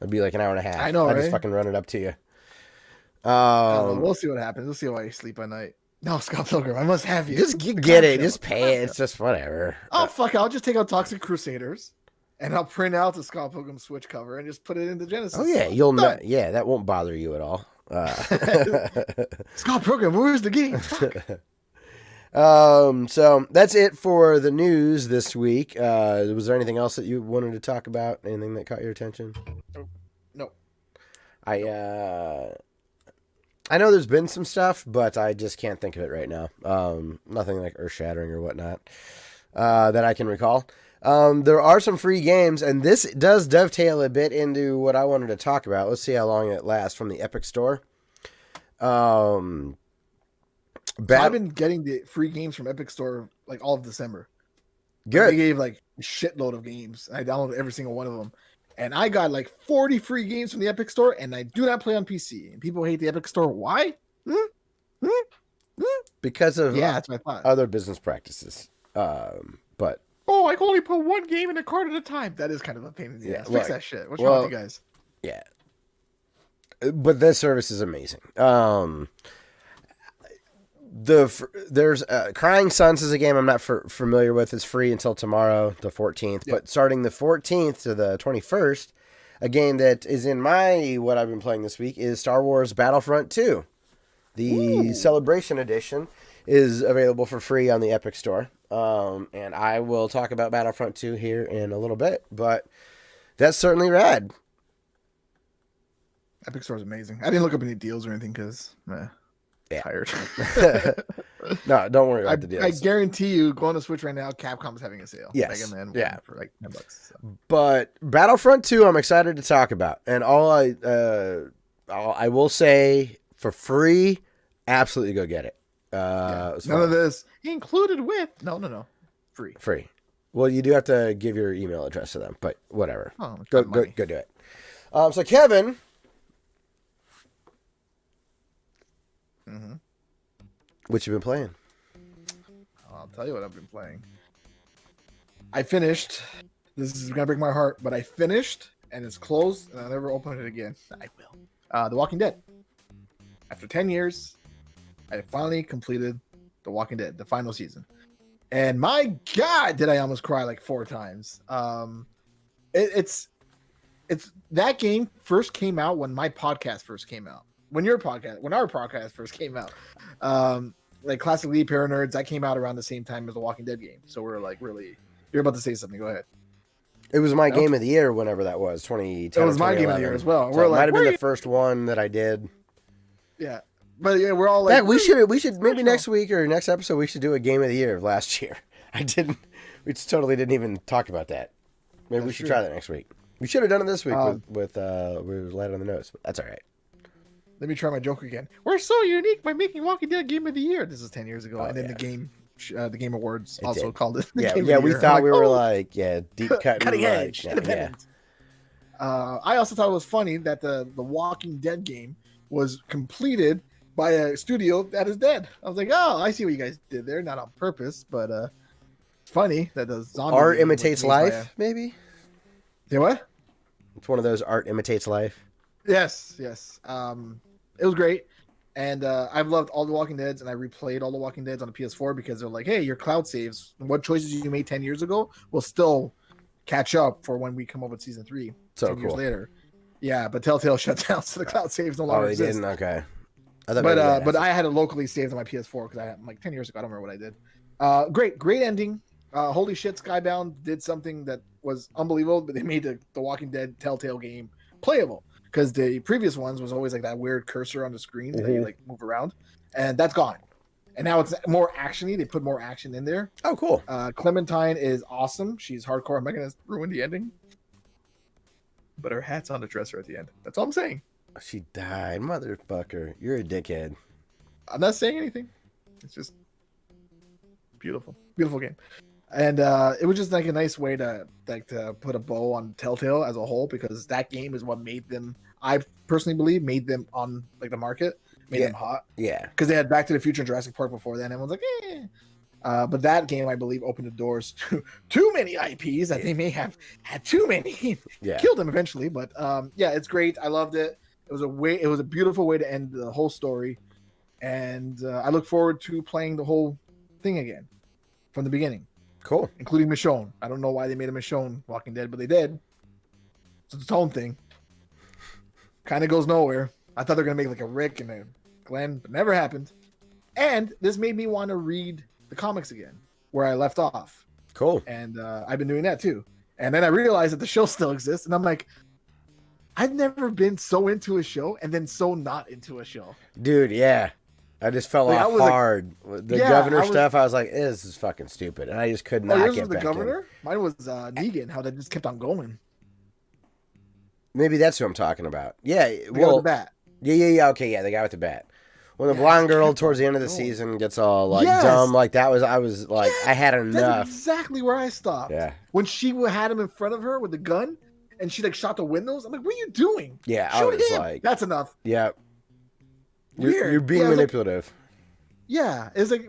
It'd be like an hour and a half. I know, I'd just fucking run it up to you. We'll see what happens. We'll see how I sleep at night. No, Scott Pilgrim, I must have you. Just get it. Just pay it. It's just whatever. Oh, fuck it. I'll just take out Toxic Crusaders, and I'll print out the Scott Pilgrim Switch cover and just put it into Genesis. Oh, yeah. Yeah, that won't bother you at all. Scott Pilgrim, where's the game? So that's it for the news this week. Was there anything else that you wanted to talk about? Anything that caught your attention? No. I know there's been some stuff, but I just can't think of it right now. Nothing like earth shattering or whatnot, that I can recall. There are some free games, and this does dovetail a bit into what I wanted to talk about. Let's see how long it lasts from the Epic Store. So I've been getting the free games from Epic Store like all of December. Good. They gave like a shitload of games. I downloaded every single one of them. And I got like 40 free games from the Epic Store, and I do not play on PC. And people hate the Epic Store. Why? Because of that's what I thought. other business practices. But I can only put one game in a cart at a time. That is kind of a pain in the ass. Fix that shit. What's wrong with you guys? Yeah. But this service is amazing. There's Crying Sons is a game I'm not familiar with. It's free until tomorrow, the 14th. Yep. But starting the 14th to the 21st, a game that is in what I've been playing this week is Star Wars Battlefront II. The Celebration Edition is available for free on the Epic Store. And I will talk about Battlefront 2 here in a little bit, but that's certainly rad. Epic Store is amazing. I didn't look up any deals or anything because tired. No, don't worry about the deals. I guarantee you, go on the Switch right now, Capcom is having a sale. Yes. Mega Man for like $10. So. But Battlefront 2, I'm excited to talk about. And all I will say, for free, absolutely go get it. None of this included with no free. Well, you do have to give your email address to them, but whatever. Go do it. So Kevin, what you been playing? I'll tell you what I've been playing. I finished. This is gonna break my heart, but I finished and it's closed, and I'll never open it again. I will. The Walking Dead. After 10 years. I finally completed The Walking Dead, the final season. And my God, did I almost cry like 4 times. It's that game first came out when my podcast first came out. When our podcast first came out. Like Classic League Para Nerds, that came out around the same time as The Walking Dead game. So we're like, really, you're about to say something. Go ahead. It was my game of the year whenever that was, 2010. It was my game of the year as well. So it might have been the first one that I did. Yeah. But yeah, we're all like, we should maybe next week or next episode we should do a game of the year of last year. We just totally didn't even talk about that. Maybe we should try that next week. We should have done it this week with we were light on the nose, but that's all right. Let me try my joke again. We're so unique by making Walking Dead Game of the Year. This is 10 years ago, and then the Game Awards also called it. We thought we were like deep cutting edge, independent. I also thought it was funny that the Walking Dead game was completed by a studio that is dead. I was like, oh, I see what you guys did there. Not on purpose, but funny that the zombie art imitates life, maybe? Say what? It's one of those art imitates life. Yes. It was great. And I've loved all the Walking Deads, and I replayed all the Walking Deads on the PS4 because they're like, hey, your cloud saves, what choices you made 10 years ago will still catch up for when we come up with season 3 10 years later. Yeah, but Telltale shut down, so the cloud saves no longer exist. Didn't? Okay. But I had it locally saved on my PS4 because I'm like 10 years ago. I don't remember what I did. Great ending. Holy shit, Skybound did something that was unbelievable, but they made the Walking Dead Telltale game playable because the previous ones was always like that weird cursor on the screen that you like move around, and that's gone. And now it's more actiony. They put more action in there. Oh, cool. Clementine is awesome. She's hardcore. I'm not gonna ruin the ending, but her hat's on the dresser at the end. That's all I'm saying. She died, motherfucker. You're a dickhead. I'm not saying anything. It's just beautiful game. And it was just like a nice way to put a bow on Telltale as a whole, because that game is what made them, I personally believe, made them on like the market, made them hot. Yeah. Because they had Back to the Future and Jurassic Park before then. Everyone's like, eh. But that game, I believe, opened the doors to too many IPs that they may have had too many. Killed them eventually. But it's great. I loved it. It was a beautiful way to end the whole story. And I look forward to playing the whole thing again from the beginning. Cool. Including Michonne. I don't know why they made a Michonne Walking Dead, but they did. So it's its own thing. Kind of goes nowhere. I thought they were going to make like a Rick and a Glenn, but never happened. And this made me want to read the comics again, where I left off. Cool. And I've been doing that too. And then I realized that the show still exists. And I'm like, I've never been so into a show and then so not into a show. Dude, yeah. I just fell Like, I off was like, hard. The yeah, governor I was. stuff, I was like, this is fucking stupid. And I just could Oh, not yours get was the back in. governor. Mine was Negan. How that just kept on going. Maybe that's who I'm talking about. Yeah, The guy with well, the bat. yeah. Okay, yeah, the guy with the bat. When the Yeah, it just blonde girl kept towards on the end of the going. season gets all like Yes. dumb, like that was, I was like, Yes, I had that's enough. exactly where I stopped. Yeah. When she had him in front of her with the gun, and she like shot the windows. I'm like, what are you doing? Yeah, I Shoot was him. like, That's enough. yeah, Weird. you're being Yeah, it was like- manipulative. Yeah, it's like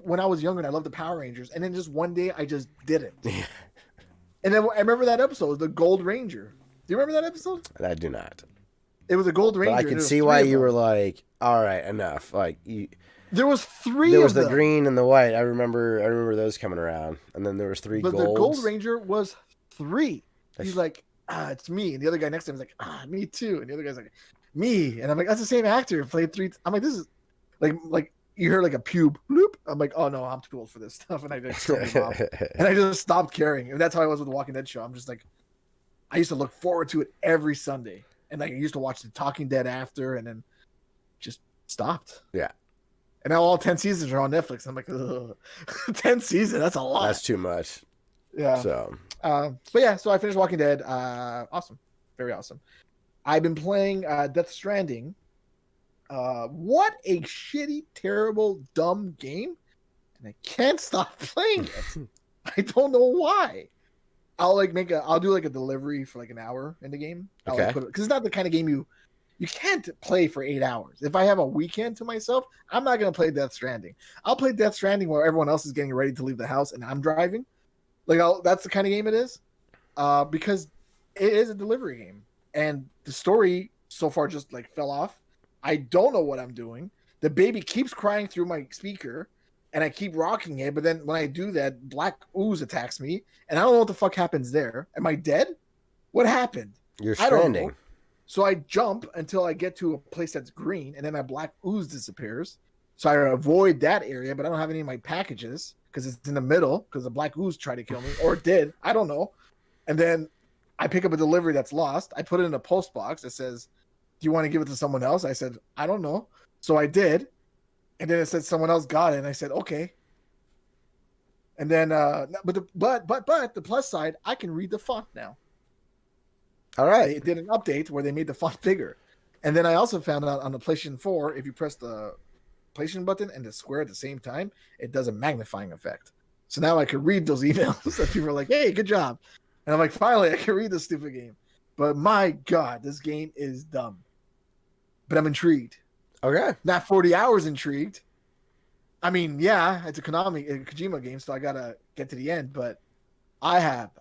when I was younger and I loved the Power Rangers, and then just one day I just didn't. And then I remember that episode, the Gold Ranger. Do you remember that episode? I do not. It was a Gold Ranger. But I and could there was see three why of you them. were like, all right, enough. Like There was three. there was of the them. green and the white. I remember those coming around, and then there was three But golds. the Gold Ranger was 3. He's like, it's me, and the other guy next to him is like, me too, and the other guy's like, me, and I'm like, that's the same actor who played 3. I'm like, this is like you heard like a pube bloop. I'm like, oh no, I'm too old for this stuff, and I just turned him off. And I just stopped caring, and that's how I was with the Walking Dead show. I'm just like, I used to look forward to it every Sunday, and like I used to watch the Talking Dead after, and then just stopped. Yeah. And now all 10 seasons are on Netflix. I'm like, 10 seasons, that's a lot. That's too much. Yeah. So But yeah, so I finished Walking Dead. Awesome. Very awesome. I've been playing Death Stranding. What a shitty, terrible, dumb game. And I can't stop playing it. I don't know why. I'll do like a delivery for like an hour in the game. Okay. Because it's not the kind of game you can't play for 8 hours. If I have a weekend to myself, I'm not going to play Death Stranding. I'll play Death Stranding while everyone else is getting ready to leave the house and I'm driving. That's the kind of game it is, because it is a delivery game, and the story so far just like fell off. I don't know what I'm doing. The baby keeps crying through my speaker, and I keep rocking it. But then when I do that, black ooze attacks me, and I don't know what the fuck happens there. Am I dead? What happened? you're I don't stranding. know. So I jump until I get to a place that's green, and then that black ooze disappears. So I avoid that area, but I don't have any of my packages because it's in the middle because the black ooze tried to kill me, or it did. I don't know. And then I pick up a delivery that's lost. I put it in a post box that says, do you want to give it to someone else? I said, I don't know. So I did. And then it said someone else got it. And I said, okay. And then, but the plus side, I can read the font now. All right. They did an update where they made the font bigger. And then I also found out on the PlayStation 4, if you press the PlayStation button and the square at the same time, it does a magnifying effect. So now I can read those emails that people are like, hey, good job. And I'm like, finally, I can read this stupid game. But my God, this game is dumb. But I'm intrigued. Okay. Not 40 hours intrigued. I mean, yeah, it's a Kojima game, so I got to get to the end. But I have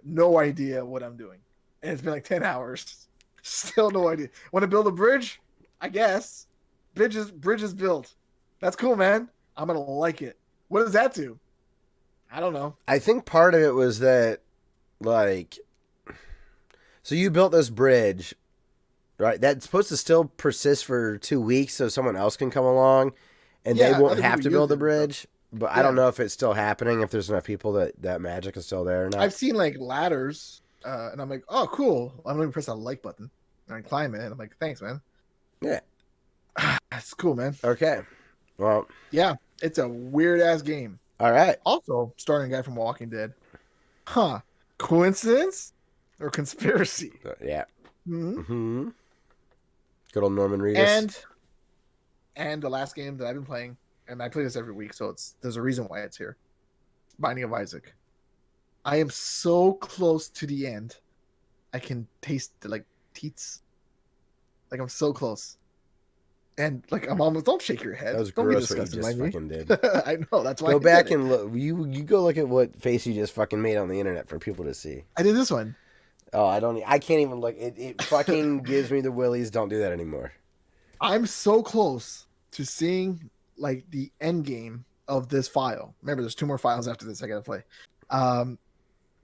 no idea what I'm doing. And it's been like 10 hours. Still no idea. Want to build a bridge? I guess. Bridge is built. That's cool, man. I'm going to like it. What does that do? I don't know. I think part of it was that, like, so you built this bridge, right? That's supposed to still persist for 2 weeks so someone else can come along and Yeah, they won't other have people to build use the it and bridge. But I don't know if it's still happening, if there's enough people that magic is still there or not. I've seen like ladders, and I'm like, oh, cool. I'm going to press that like button and I climb it. And I'm like, thanks, man. Yeah. That's cool, man. Okay. Well, Yeah, it's a weird ass game. all right. Also, starring a guy from Walking Dead. Huh. Coincidence or conspiracy? Yeah. Mm-hmm. Mm-hmm. Good old Norman Reedus. And the last game that I've been playing, and I play this every week, so there's a reason why it's here. Binding of Isaac. I am so close to the end. I can taste the like teats. Like I'm so close. And like I'm almost. Don't shake your head. That was Don't gross be what you disgusted just by me. fucking did. I know. That's why. Go I back did it. and look. You go look at what face you just fucking made on the internet for people to see. I did this one. Oh, I can't even look. It fucking gives me the willies. Don't do that anymore. I'm so close to seeing like the end game of this file. Remember, there's 2 more files after this I gotta play.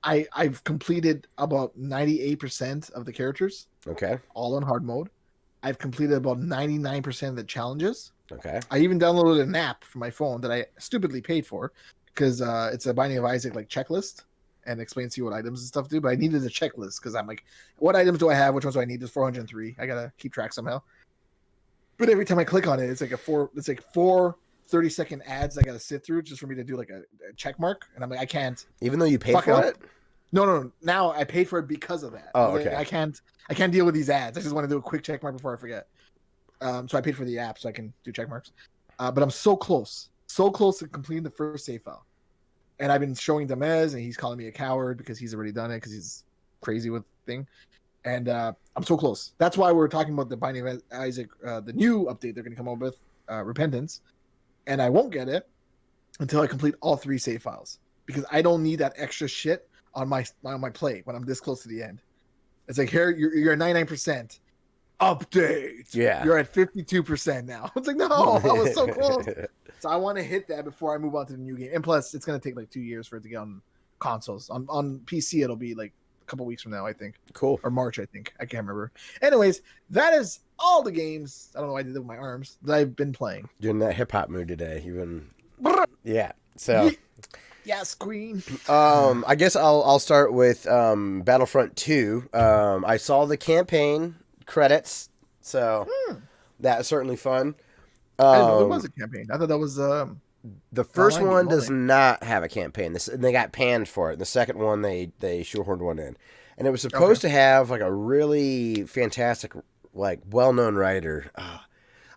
I've completed about 98% of the characters, Okay. all on hard mode. I've completed about 99% of the challenges. Okay. I even downloaded an app for my phone that I stupidly paid for because it's a Binding of Isaac like checklist and explains to you what items and stuff do. But I needed a checklist because I'm like, what items do I have? Which ones do I need? There's 403. I gotta keep track somehow. But every time I click on it, it's like four 30-second ads I got to sit through just for me to do like a check mark. And I'm like, I can't. Even though you paid for it? No. Now I paid for it because of that. Oh, okay. I can't deal with these ads. I just want to do a quick check mark before I forget. So I paid for the app so I can do check marks. But I'm so close to completing the first save file. And I've been showing Demez, and he's calling me a coward because he's already done it because he's crazy with thing. And I'm so close. That's why we're talking about the Binding of Isaac, the new update they're going to come up with, Repentance. And I won't get it until I complete all 3 save files because I don't need that extra shit on my play when I'm this close to the end. It's like, here you're at 99%. Update. Yeah. You're at 52% now. It's like, no, I was so close. So I want to hit that before I move on to the new game. And plus, it's going to take like 2 years for it to get on consoles. On PC, it'll be like a couple weeks from now, I think. Cool. Or March, I think. I can't remember. Anyways, that is all the games. I don't know why I did it with my arms that I've been playing. You're in that hip hop mood today. Yeah. So. Yes, Queen. I guess I'll start with Battlefront 2. I saw the campaign credits, so that was certainly fun. I didn't know there was a campaign. I thought that was the first one does not have a campaign. They got panned for it. The second one they shoehorned one in, and it was supposed to have like a really fantastic, like well-known writer.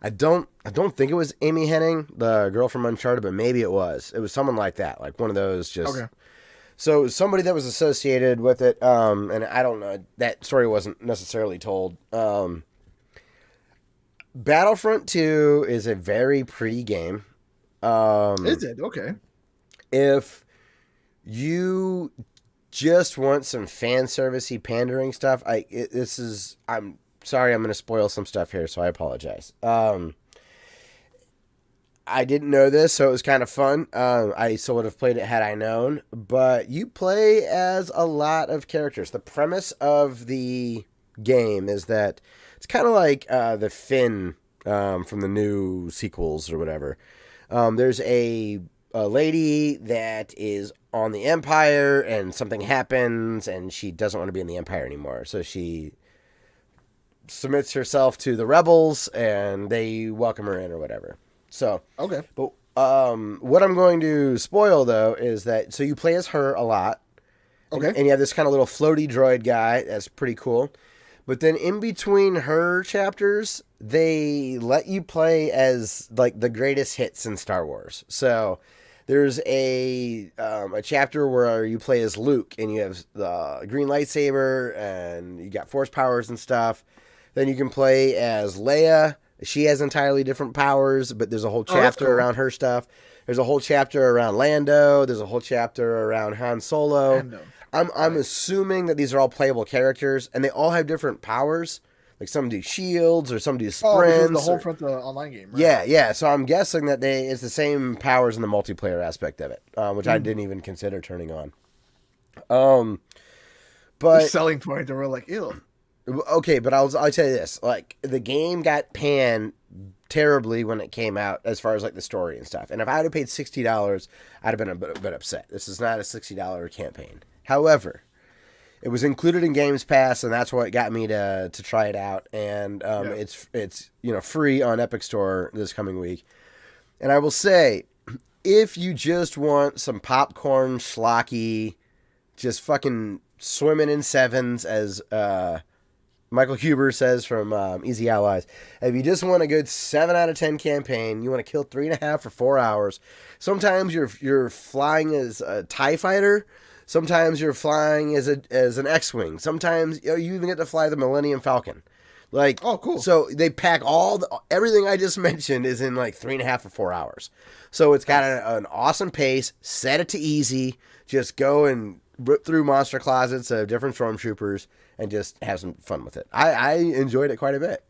I don't think it was Amy Hennig, the girl from Uncharted, but maybe it was. It was someone like that, like one of those just. Okay. So somebody that was associated with it, and I don't know, that story wasn't necessarily told. Battlefront 2 is a very pretty game. Is it? Okay. If you just want some fan servicey pandering stuff, I'm sorry, I'm going to spoil some stuff here, so I apologize. I didn't know this, so it was kind of fun. I still would have played it had I known. But you play as a lot of characters. The premise of the game is that it's kind of like the Finn from the new sequels or whatever. There's a lady that is on the Empire, and something happens, and she doesn't want to be in the Empire anymore. So she submits herself to the rebels, and they welcome her in or whatever. So okay, but what I'm going to spoil though is that so you play as her a lot, okay, and you have this kind of little floaty droid guy that's pretty cool. But then in between her chapters, they let you play as like the greatest hits in Star Wars. So there's a chapter where you play as Luke, and you have the green lightsaber, and you got force powers and stuff. Then you can play as Leia. She has entirely different powers, but there's a whole chapter around her stuff. There's a whole chapter around Lando. There's a whole chapter around Han Solo. I'm assuming that these are all playable characters, and they all have different powers. Like some do shields, or some do sprints. The whole front of the online game, right? Yeah. So I'm guessing that it's the same powers in the multiplayer aspect of it, which I didn't even consider turning on. But the selling point, they were like, ew. Okay, but I'll tell you this: like the game got panned terribly when it came out, as far as like the story and stuff. And if I had paid $60, I'd have been a bit upset. This is not a $60 campaign. However, it was included in Games Pass, and that's what got me to try it out. And it's free on Epic Store this coming week. And I will say, if you just want some popcorn schlocky, just fucking swimming in sevens, as Michael Huber says from Easy Allies. If you just want a good 7 out of 10 campaign, you want to kill 3.5 or 4 hours. Sometimes you're flying as a TIE fighter. Sometimes you're flying as an X-wing. Sometimes you even get to fly the Millennium Falcon. Like, oh, cool. So they pack everything I just mentioned is in like 3.5 or 4 hours. So it's got an awesome pace. Set it to easy. Just go and rip through monster closets of different stormtroopers and just have some fun with it. I enjoyed it quite a bit.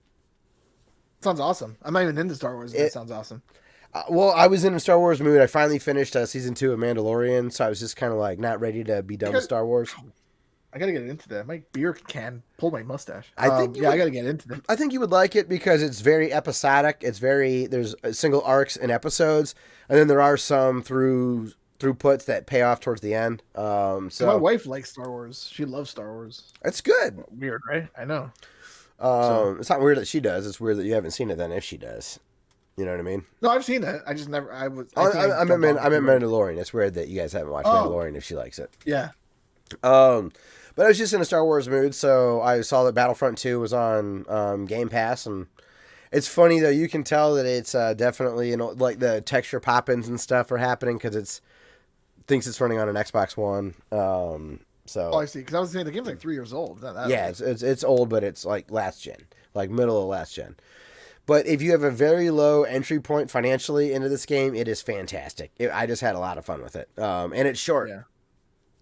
Sounds awesome. I'm not even into Star Wars. It sounds awesome. Well, I was in a Star Wars mood. I finally finished season 2 of Mandalorian, so I was just kind of like not ready to be done with Star Wars. I gotta get into that. My beer can pull my mustache. I think I gotta get into that. I think you would like it because it's very episodic. There's single arcs and episodes, and then there are some throughputs that pay off towards the end. So my wife likes Star Wars. She loves Star Wars. It's good. Weird, right? I know. It's not weird that she does. It's weird that you haven't seen it then if she does. You know what I mean? No, I've seen it. I just never. I was. I meant Mandalorian. It's weird that you guys haven't watched Mandalorian if she likes it. Yeah. But I was just in a Star Wars mood, so I saw that Battlefront 2 was on Game Pass, and it's funny though. You can tell that it's definitely like the texture pop-ins and stuff are happening because thinks it's running on an Xbox One. So I see. Because I was saying the game's like 3 years old. It's old, but it's like last gen, like middle of last gen. But if you have a very low entry point financially into this game, it is fantastic. I just had a lot of fun with it, and it's short. Yeah.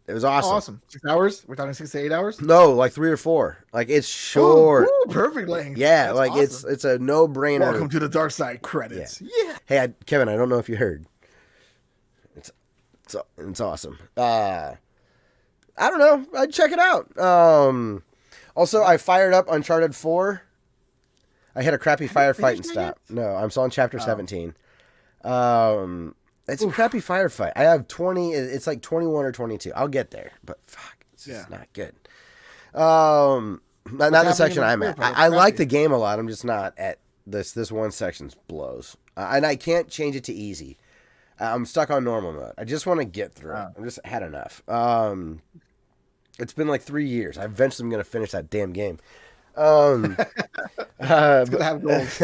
It was awesome. Awesome. 6 hours? We're talking 6 to 8 hours? No, like 3 or 4. Like it's short. Perfect length. Yeah, that's like awesome. It's a no-brainer. Welcome to the dark side credits. Yeah. Hey, Kevin, I don't know if you heard. It's awesome. I don't know. I'd check it out. Also, I fired up Uncharted 4. I had a crappy firefight and stopped. No, I'm still on chapter 17. It's a crappy firefight. I have 20. It's like 21 or 22. I'll get there, but fuck, it's just not good. Not the section I'm at. I like the game a lot. I'm just not at this. This one section blows, and I can't change it to easy. I'm stuck on normal mode. I just want to get through it. I've just had enough. It's been like 3 years. I eventually am going to finish that damn game. It's gonna have goals.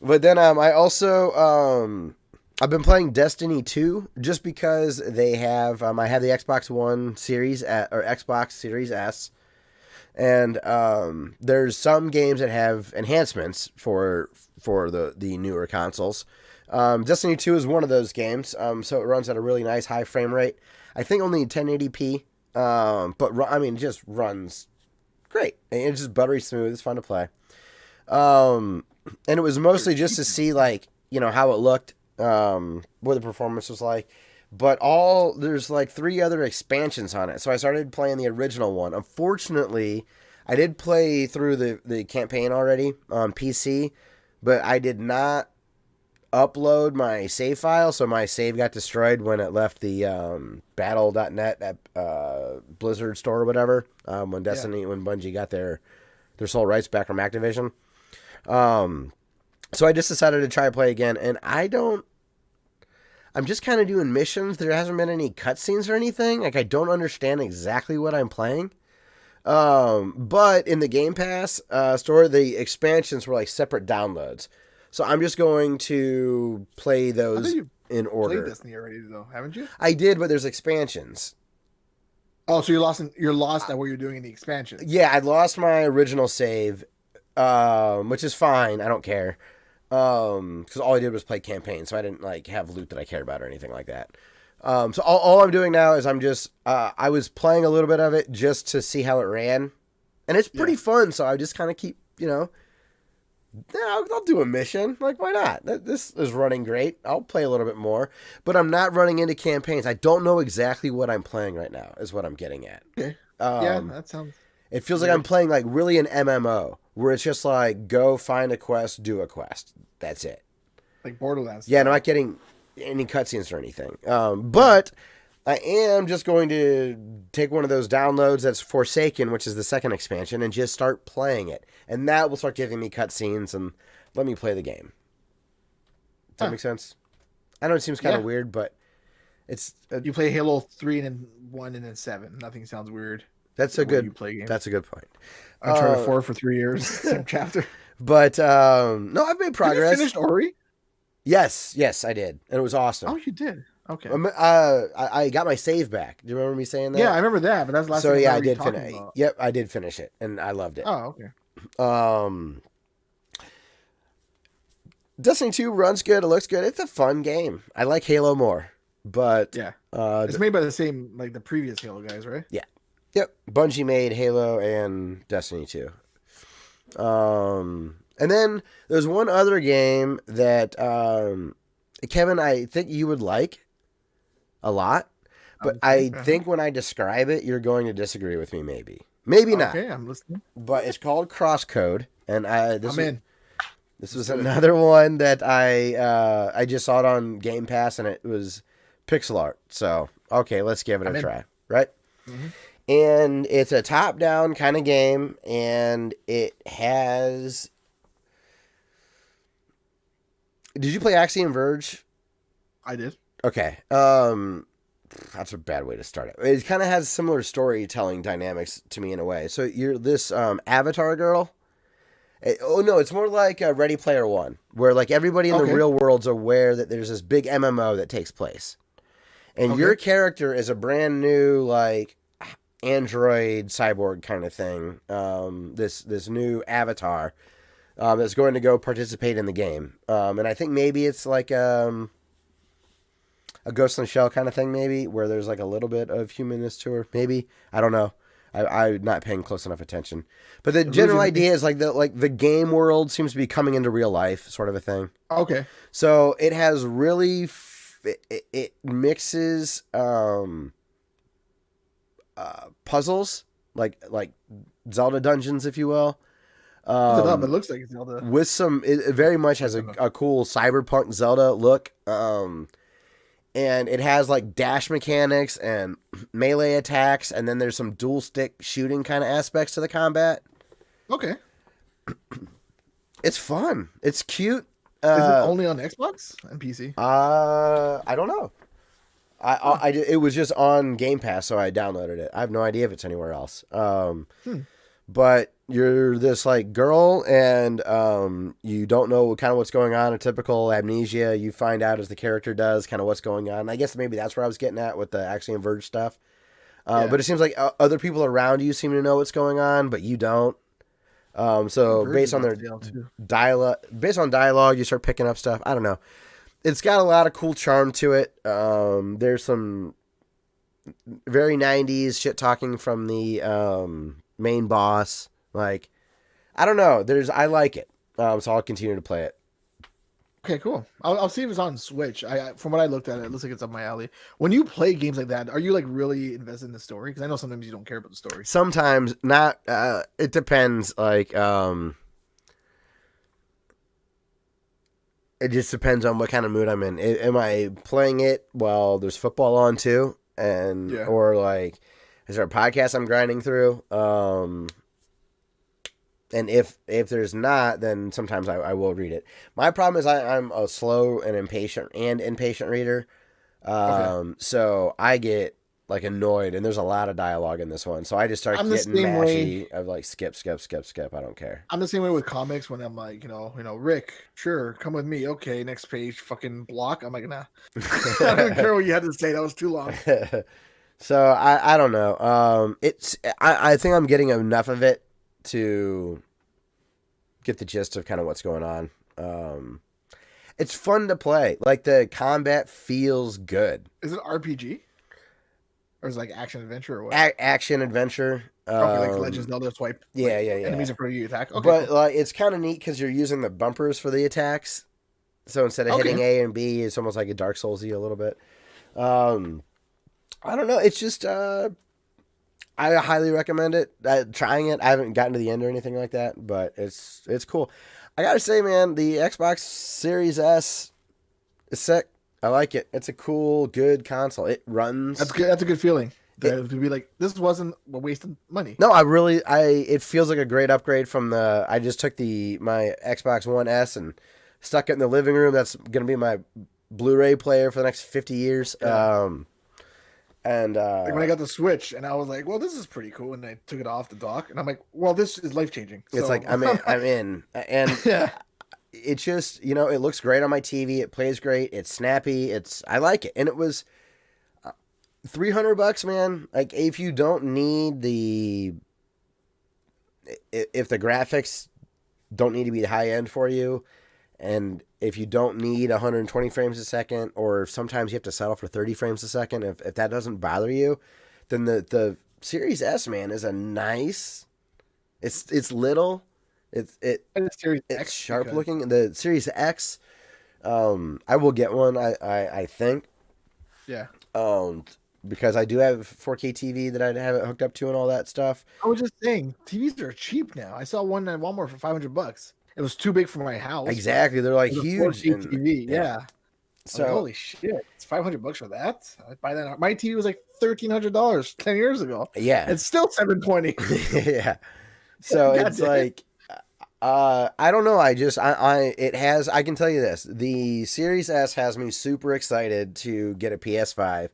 But then I also I've been playing Destiny 2 just because they have I have the Xbox One Series or Xbox Series S, and there's some games that have enhancements for the newer consoles. Destiny 2 is one of those games, so it runs at a really nice high frame rate. I think only 1080p, but it just runs great. And it's just buttery smooth. It's fun to play. And it was mostly just to see how it looked, what the performance was like. But there's like 3 other expansions on it. So I started playing the original one. Unfortunately, I did play through the campaign already on PC, but I did not upload my save file, so my save got destroyed when it left the battle.net at Blizzard store or whatever, when Bungie got their sole rights back from Activision. So I just decided to try to play again, and I'm just kind of doing missions. There hasn't been any cutscenes or anything. Like, I don't understand exactly what I'm playing. But in the Game Pass store, the expansions were like separate downloads. So I'm just going to play those in order. You played Destiny already, though, haven't you? I did, but there's expansions. Oh, so you're lost at what you're doing in the expansion. Yeah, I lost my original save, which is fine. I don't care. Because all I did was play campaign, so I didn't have loot that I cared about or anything like that. So all I'm doing now is I'm just I was playing a little bit of it just to see how it ran, and it's pretty fun. So I just kind of keep I'll do a mission. Like, why not? This is running great. I'll play a little bit more, but I'm not running into campaigns. I don't know exactly what I'm playing right now, is what I'm getting at. Okay. That sounds... It feels like I'm playing really an MMO, where it's just like, go find a quest, do a quest. That's it. Like Borderlands. Yeah, I'm not getting any cutscenes or anything. But I am just going to take one of those downloads that's Forsaken, which is the second expansion, and just start playing it. And that will start giving me cutscenes and let me play the game. Does that make sense? I know it seems kind of weird, but it's... you play Halo 3 and then 1 and then 7. Nothing sounds weird. That's a good point. Uncharted 4 for 3 years, same chapter. But, no, I've made progress. Did you finish Ori? Yes, I did. And it was awesome. Oh, you did? Okay. I got my save back. Do you remember me saying that? Yeah, I remember that, but that's the last time I did finish. Yep, I did finish it, and I loved it. Oh, okay. Destiny 2 runs good. It looks good. It's a fun game. I like Halo more, but it's made by the same the previous Halo guys, right? Yeah. Yep. Bungie made Halo and Destiny 2. And then there's one other game that Kevin, I think you would like a lot, but I think when I describe it, you're going to disagree with me. Maybe not. Okay, I'm listening. But it's called Crosscode, and I'm in. This was another one that I just saw it on Game Pass, and it was pixel art. So okay, let's give it a try. Right? Mm-hmm. And it's a top-down kind of game, and it has. Did you play Axiom Verge? I did. Okay. That's a bad way to start it. It kind of has similar storytelling dynamics to me in a way. So you're this avatar girl. Oh no, it's more like Ready Player One, where like everybody in the real world's aware that there's this big MMO that takes place, and your character is a brand new like android cyborg kind of thing. This new avatar that's going to go participate in the game, and I think maybe it's like a Ghost in the Shell kind of thing, maybe where there's like a little bit of humanness to her. Maybe I don't know. I'm not paying close enough attention, but the general idea is like the game world seems to be coming into real life, sort of a thing. Okay. So it has really it mixes puzzles like Zelda dungeons, if you will. It looks like Zelda. With some, it very much has a cool cyberpunk Zelda look. And it has like dash mechanics and melee attacks, and then there's some dual stick shooting kind of aspects to the combat. Okay. It's fun. It's cute. Is it only on Xbox and PC? I don't know. It was just on Game Pass, so I downloaded it. I have no idea if it's anywhere else. But you're this like girl, and you don't know kind of what's going on. A typical amnesia. You find out as the character does kind of what's going on. I guess maybe that's where I was getting at with the Axiom Verge stuff. But it seems like other people around you seem to know what's going on, but you don't. So based on their dialogue, you start picking up stuff. I don't know. It's got a lot of cool charm to it. There's some very 90s shit talking from the main boss. Like, I don't know. I like it. So I'll continue to play it. Okay, cool. I'll see if it's on Switch. From what I looked at, it looks like it's up my alley. When you play games like that, are you like really invested in the story? Because I know sometimes you don't care about the story. Sometimes not. It depends. Like, it just depends on what kind of mood I'm in. Am I playing it while there's football on too, or like, is there a podcast I'm grinding through? And if there's not, then sometimes I will read it. My problem is I'm a slow and impatient reader. So I get like annoyed, and there's a lot of dialogue in this one. So I just start getting mashy of like skip. I don't care. I'm the same way with comics when I'm like, Rick, sure, come with me. Okay, next page, fucking block. I'm like, nah. I don't care what you had to say. That was too long. So I don't know. I think I'm getting enough of it to get the gist of kind of what's going on. It's fun to play. Like, the combat feels good. Is it RPG? Or is it like action adventure or what? Action adventure. Okay, like Legends of Zelda swipe. Yeah. Enemies in front of you attack. Okay, but cool. like, it's kind of neat because you're using the bumpers for the attacks. So instead of hitting A and B, it's almost like a Dark Souls-y a little bit. I don't know. It's just I highly recommend it. Trying it. I haven't gotten to the end or anything like that, but it's cool. I gotta say, man, the Xbox Series S is sick. I like it. It's a cool, good console. It runs. That's good. That's a good feeling. To be like, this wasn't a waste of money. No, it feels like a great upgrade from I just took my Xbox One S and stuck it in the living room. That's gonna be my Blu-ray player for the next 50 years. Yeah. Like when I got the Switch, and I was like, well, this is pretty cool, and I took it off the dock, and I'm like, well, this is life-changing. It's like, I'm in. And yeah. It just, it looks great on my TV. It plays great. It's snappy. I like it. And it was $300, man. Like, if you don't need if the graphics don't need to be high end for you, and if you don't need 120 frames a second, or sometimes you have to settle for 30 frames a second, if that doesn't bother you, then the Series S, man, is a nice. It's little. It's sharp looking. The Series X, I will get one. I think. Yeah. Because I do have 4K TV that I have it hooked up to and all that stuff. I was just saying, TVs are cheap now. I saw one at Walmart for $500. It was too big for my house. Exactly, they're like huge. TV, yeah. So holy shit, it's $500 for that. I'd buy that. My TV was like $1,300 10 years ago. yeah, It's still 720. yeah. So God it's damn. like, I don't know. I can tell you this: the Series S has me super excited to get a PS5,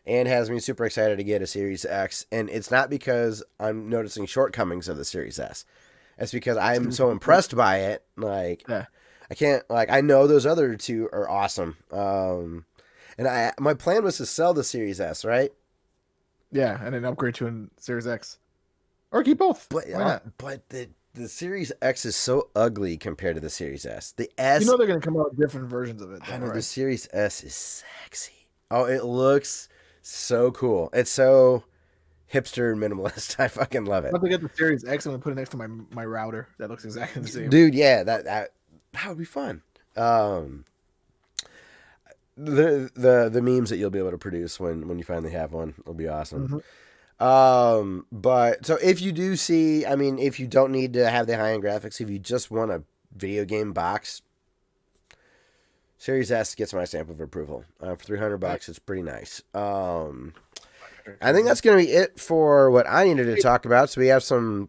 and has me super excited to get a Series X. And it's not because I'm noticing shortcomings of the Series S. It's because I'm so impressed by it. Like, Yeah. I can't, like, I know those other two are awesome. And my plan was to sell the Series S, right? Yeah, and then upgrade to a Series X. Or keep both. But Why not? but the Series X is so ugly compared to the Series S. The S, You know they're going to come out with different versions of it. Though, I know right? the Series S is sexy. Oh, it looks so cool. It's so hipster and minimalist. I fucking love it. Once I get the Series X, I'm going to put it next to my router. That looks exactly the same. Dude, yeah, that would be fun. The memes that you'll be able to produce when you finally have one will be awesome. But so if you do see, I mean, if you don't need to have the high-end graphics, if you just want a video game box, Series S gets my stamp of approval. For $300, it's pretty nice. I think that's going to be it for what I needed to talk about. So we have some.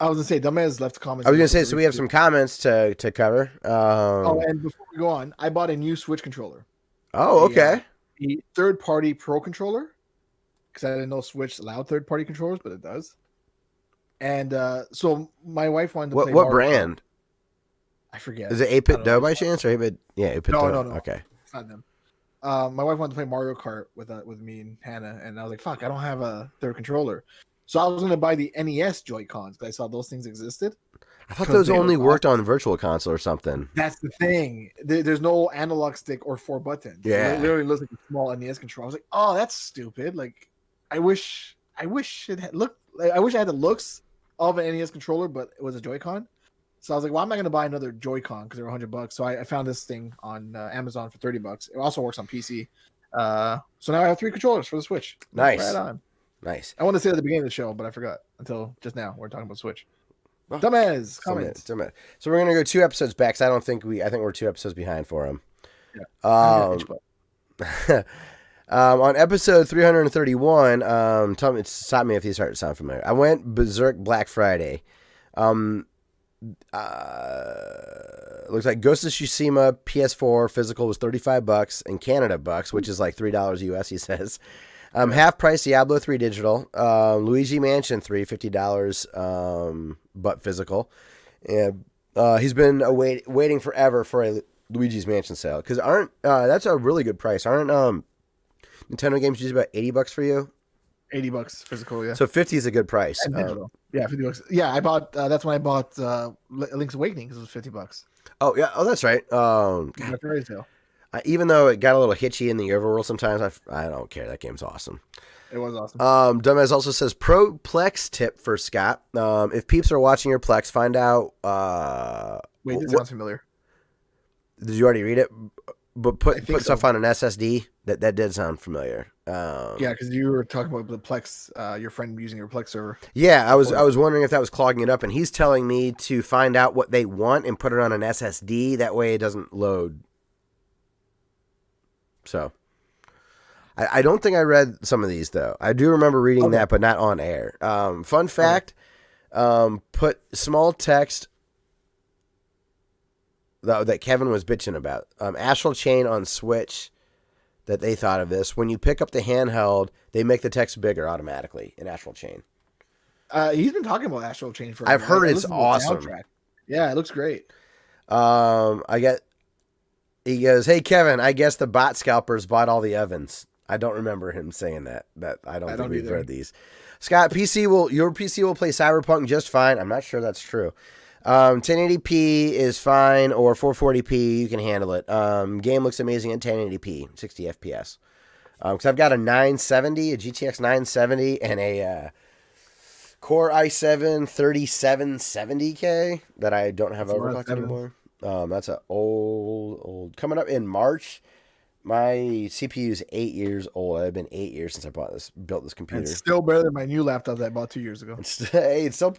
I was going to say, Dumbass left comments. I was going to say, so we have some comments to cover. And before we go on, I bought a new Switch controller. Oh, okay. A third-party Pro controller. Because I didn't know Switch allowed third-party controllers, but it does. And so my wife wanted to play What Mario brand? Kart. I forget. Is it 8-Bit Dough by chance? Or 8-Bit? Yeah, 8-Bit Dough. No. Okay. It's not them. My wife wanted to play Mario Kart with me and Hannah, and I was like, "Fuck, I don't have a third controller." So I was going to buy the NES Joy-Cons because I saw those things existed. I thought those only worked on Virtual Console or something. That's the thing. There's no analog stick or 4 buttons. Yeah. It literally looks like a small NES controller. I was like, "Oh, that's stupid." Like, I wish it had looked. Like, I wish I had the looks of an NES controller, but it was a Joy-Con. So I was like, "Well, I'm not going to buy another Joy-Con because they're $100." So I found this thing on Amazon for $30. It also works on PC. So now I have 3 controllers for the Switch. Nice. Right on. Nice. I want to say at the beginning of the show, but I forgot until just now. We're talking about Switch. Oh, Dumbass comments. So we're gonna go 2 episodes back. Cause I think we're 2 episodes behind for him. Yeah. On episode 331, tell me, stop me if these start to sound familiar. I went berserk Black Friday. Looks like Ghost of Tsushima PS4 physical was $35 in Canada bucks, which is like $3 US. He says. Half price Diablo 3 digital, Luigi Mansion 3, $50, but physical. And he's been waiting forever for a Luigi's Mansion sale because that's a really good price. Aren't Nintendo games usually about $80 for you? $80 physical, yeah. So 50 is a good price. Yeah, $50. Yeah, I bought. That's when I bought Link's Awakening because it was $50. Oh yeah, that's right. Sale. Even though it got a little hitchy in the overworld sometimes, I don't care. That game's awesome. It was awesome. Dumbass also says pro Plex tip for Scott. If peeps are watching your Plex, find out. Wait, this sounds familiar. Did you already read it? But put stuff on an SSD. That did sound familiar. Yeah, because you were talking about the Plex. Your friend using your Plex server. Yeah, I was wondering if that was clogging it up, and he's telling me to find out what they want and put it on an SSD. That way, it doesn't load. So, I don't think I read some of these, though. I do remember reading that, but not on air. Fun fact, put small text that Kevin was bitching about. Astral Chain on Switch, that they thought of this. When you pick up the handheld, they make the text bigger automatically in Astral Chain. He's been talking about Astral Chain for. I've heard it's awesome. Yeah, it looks great. He goes, "Hey Kevin, I guess the bot scalpers bought all the ovens." I don't remember him saying that. I don't think we've read these. Scott, your PC will play Cyberpunk just fine. I'm not sure that's true. 1080p is fine, or 440p, you can handle it. Game looks amazing at 1080p, 60 FPS. Because I've got a 970, a GTX 970, and a Core i7 3770K that I don't have overclocked anymore. That's an old. Coming up in March, my CPU is 8 years old. It's been 8 years since I built this computer. It's still better than my new laptop that I bought 2 years ago. It's still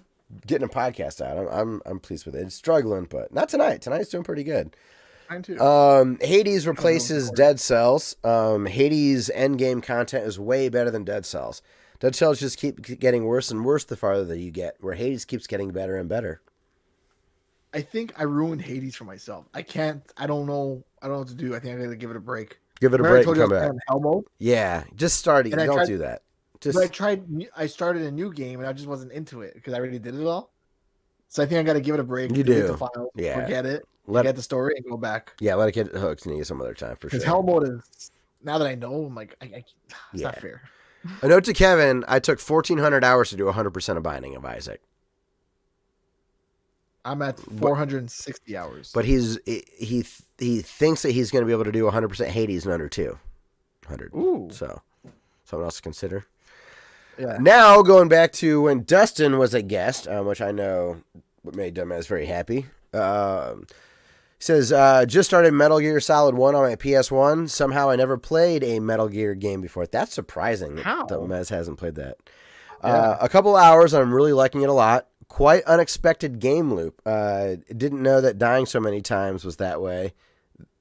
getting a podcast out. I'm pleased with it. It's struggling, but not tonight. Tonight's doing pretty good. Mine too. Hades replaces Dead Cells. Hades endgame content is way better than Dead Cells. Dead Cells just keep getting worse and worse the farther that you get, where Hades keeps getting better and better. I think I ruined Hades for myself. I don't know what to do. I think I gotta give it a break. Give it a break and come back. Hell mode. Yeah, just start it. Don't do that. I started a new game and I just wasn't into it because I already did it all. So I think I got to give it a break. You do. Get the file, forget it, get the story, and go back. Yeah, let it get hooked and you get some other time for sure. Because Hell mode is, now that I know, I'm like, it's not fair. A note to Kevin, I took 1,400 hours to do 100% of Binding of Isaac. I'm at 460 hours. But he thinks that he's going to be able to do 100% Hades in under 200. Ooh. So, something else to consider. Yeah. Now, going back to when Dustin was a guest, which I know made Dumbass very happy. He says, just started Metal Gear Solid 1 on my PS1. Somehow I never played a Metal Gear game before. That's surprising. How? Dumbass hasn't played that. Yeah. A couple hours, I'm really liking it a lot. Quite unexpected game loop. Didn't know that dying so many times was that way.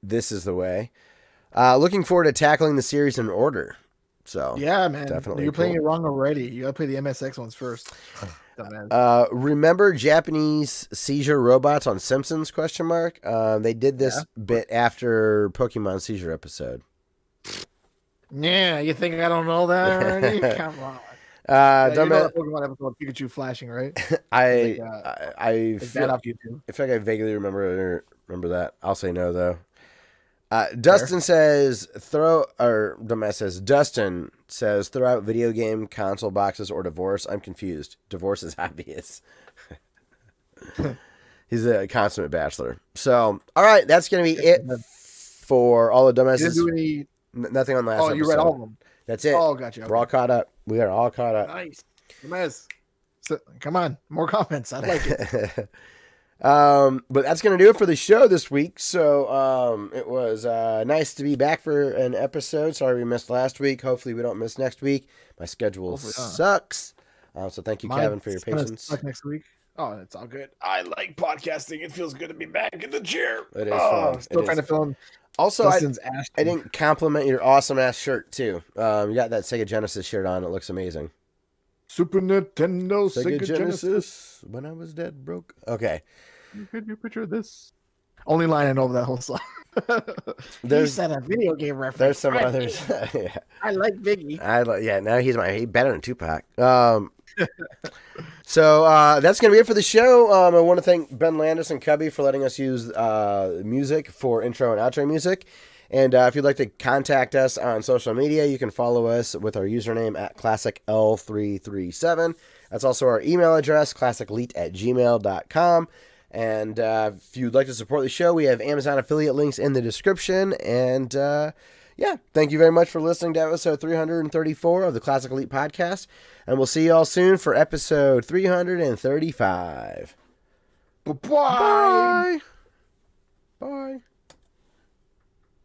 This is the way. Looking forward to tackling the series in order. So yeah, man, definitely you're playing it wrong already. You gotta play the MSX ones first. Remember Japanese seizure robots on Simpsons? ? They did this bit after Pokemon seizure episode. Yeah, you think I don't know that already? Come on. You know that Pokemon episode, Pikachu flashing, right? I feel like I vaguely remember that. I'll say no though. Dustin says Dustin says throw out video game console boxes or divorce. I'm confused. Divorce is obvious. He's a consummate bachelor. So, all right, that's going to be it for all the dumbasses. You didn't do nothing on the last episode. You read all of them. That's it. Oh, gotcha. We're all caught up. We are all caught up. Nice. So, come on, more comments. I like it. But that's going to do it for the show this week. So it was nice to be back for an episode. Sorry we missed last week. Hopefully we don't miss next week. My schedule sucks. So thank you, Kevin, for your patience. Next week. Oh, it's all good. I like podcasting. It feels good to be back in the chair. It is fun. Still trying to film. Also, I didn't compliment your awesome ass shirt too. You got that Sega Genesis shirt on. It looks amazing. Super Nintendo, Sega Genesis. When I was dead, broke. Okay. Can you picture this? Only line I know of that whole song. There's a video game reference. There's some others. Yeah. I like Biggie. Now he's better than Tupac. So that's gonna be it for the show. I want to thank Ben Landis and Cubby for letting us use music for intro and outro music. And if you'd like to contact us on social media, you can follow us with our username at ClassicL337. That's also our email address, classicleet@gmail.com. And if you'd like to support the show, we have Amazon affiliate links in the description. And thank you very much for listening to episode 334 of the Classic Elite Podcast. And we'll see you all soon for episode 335. Bye-bye. Bye. Bye.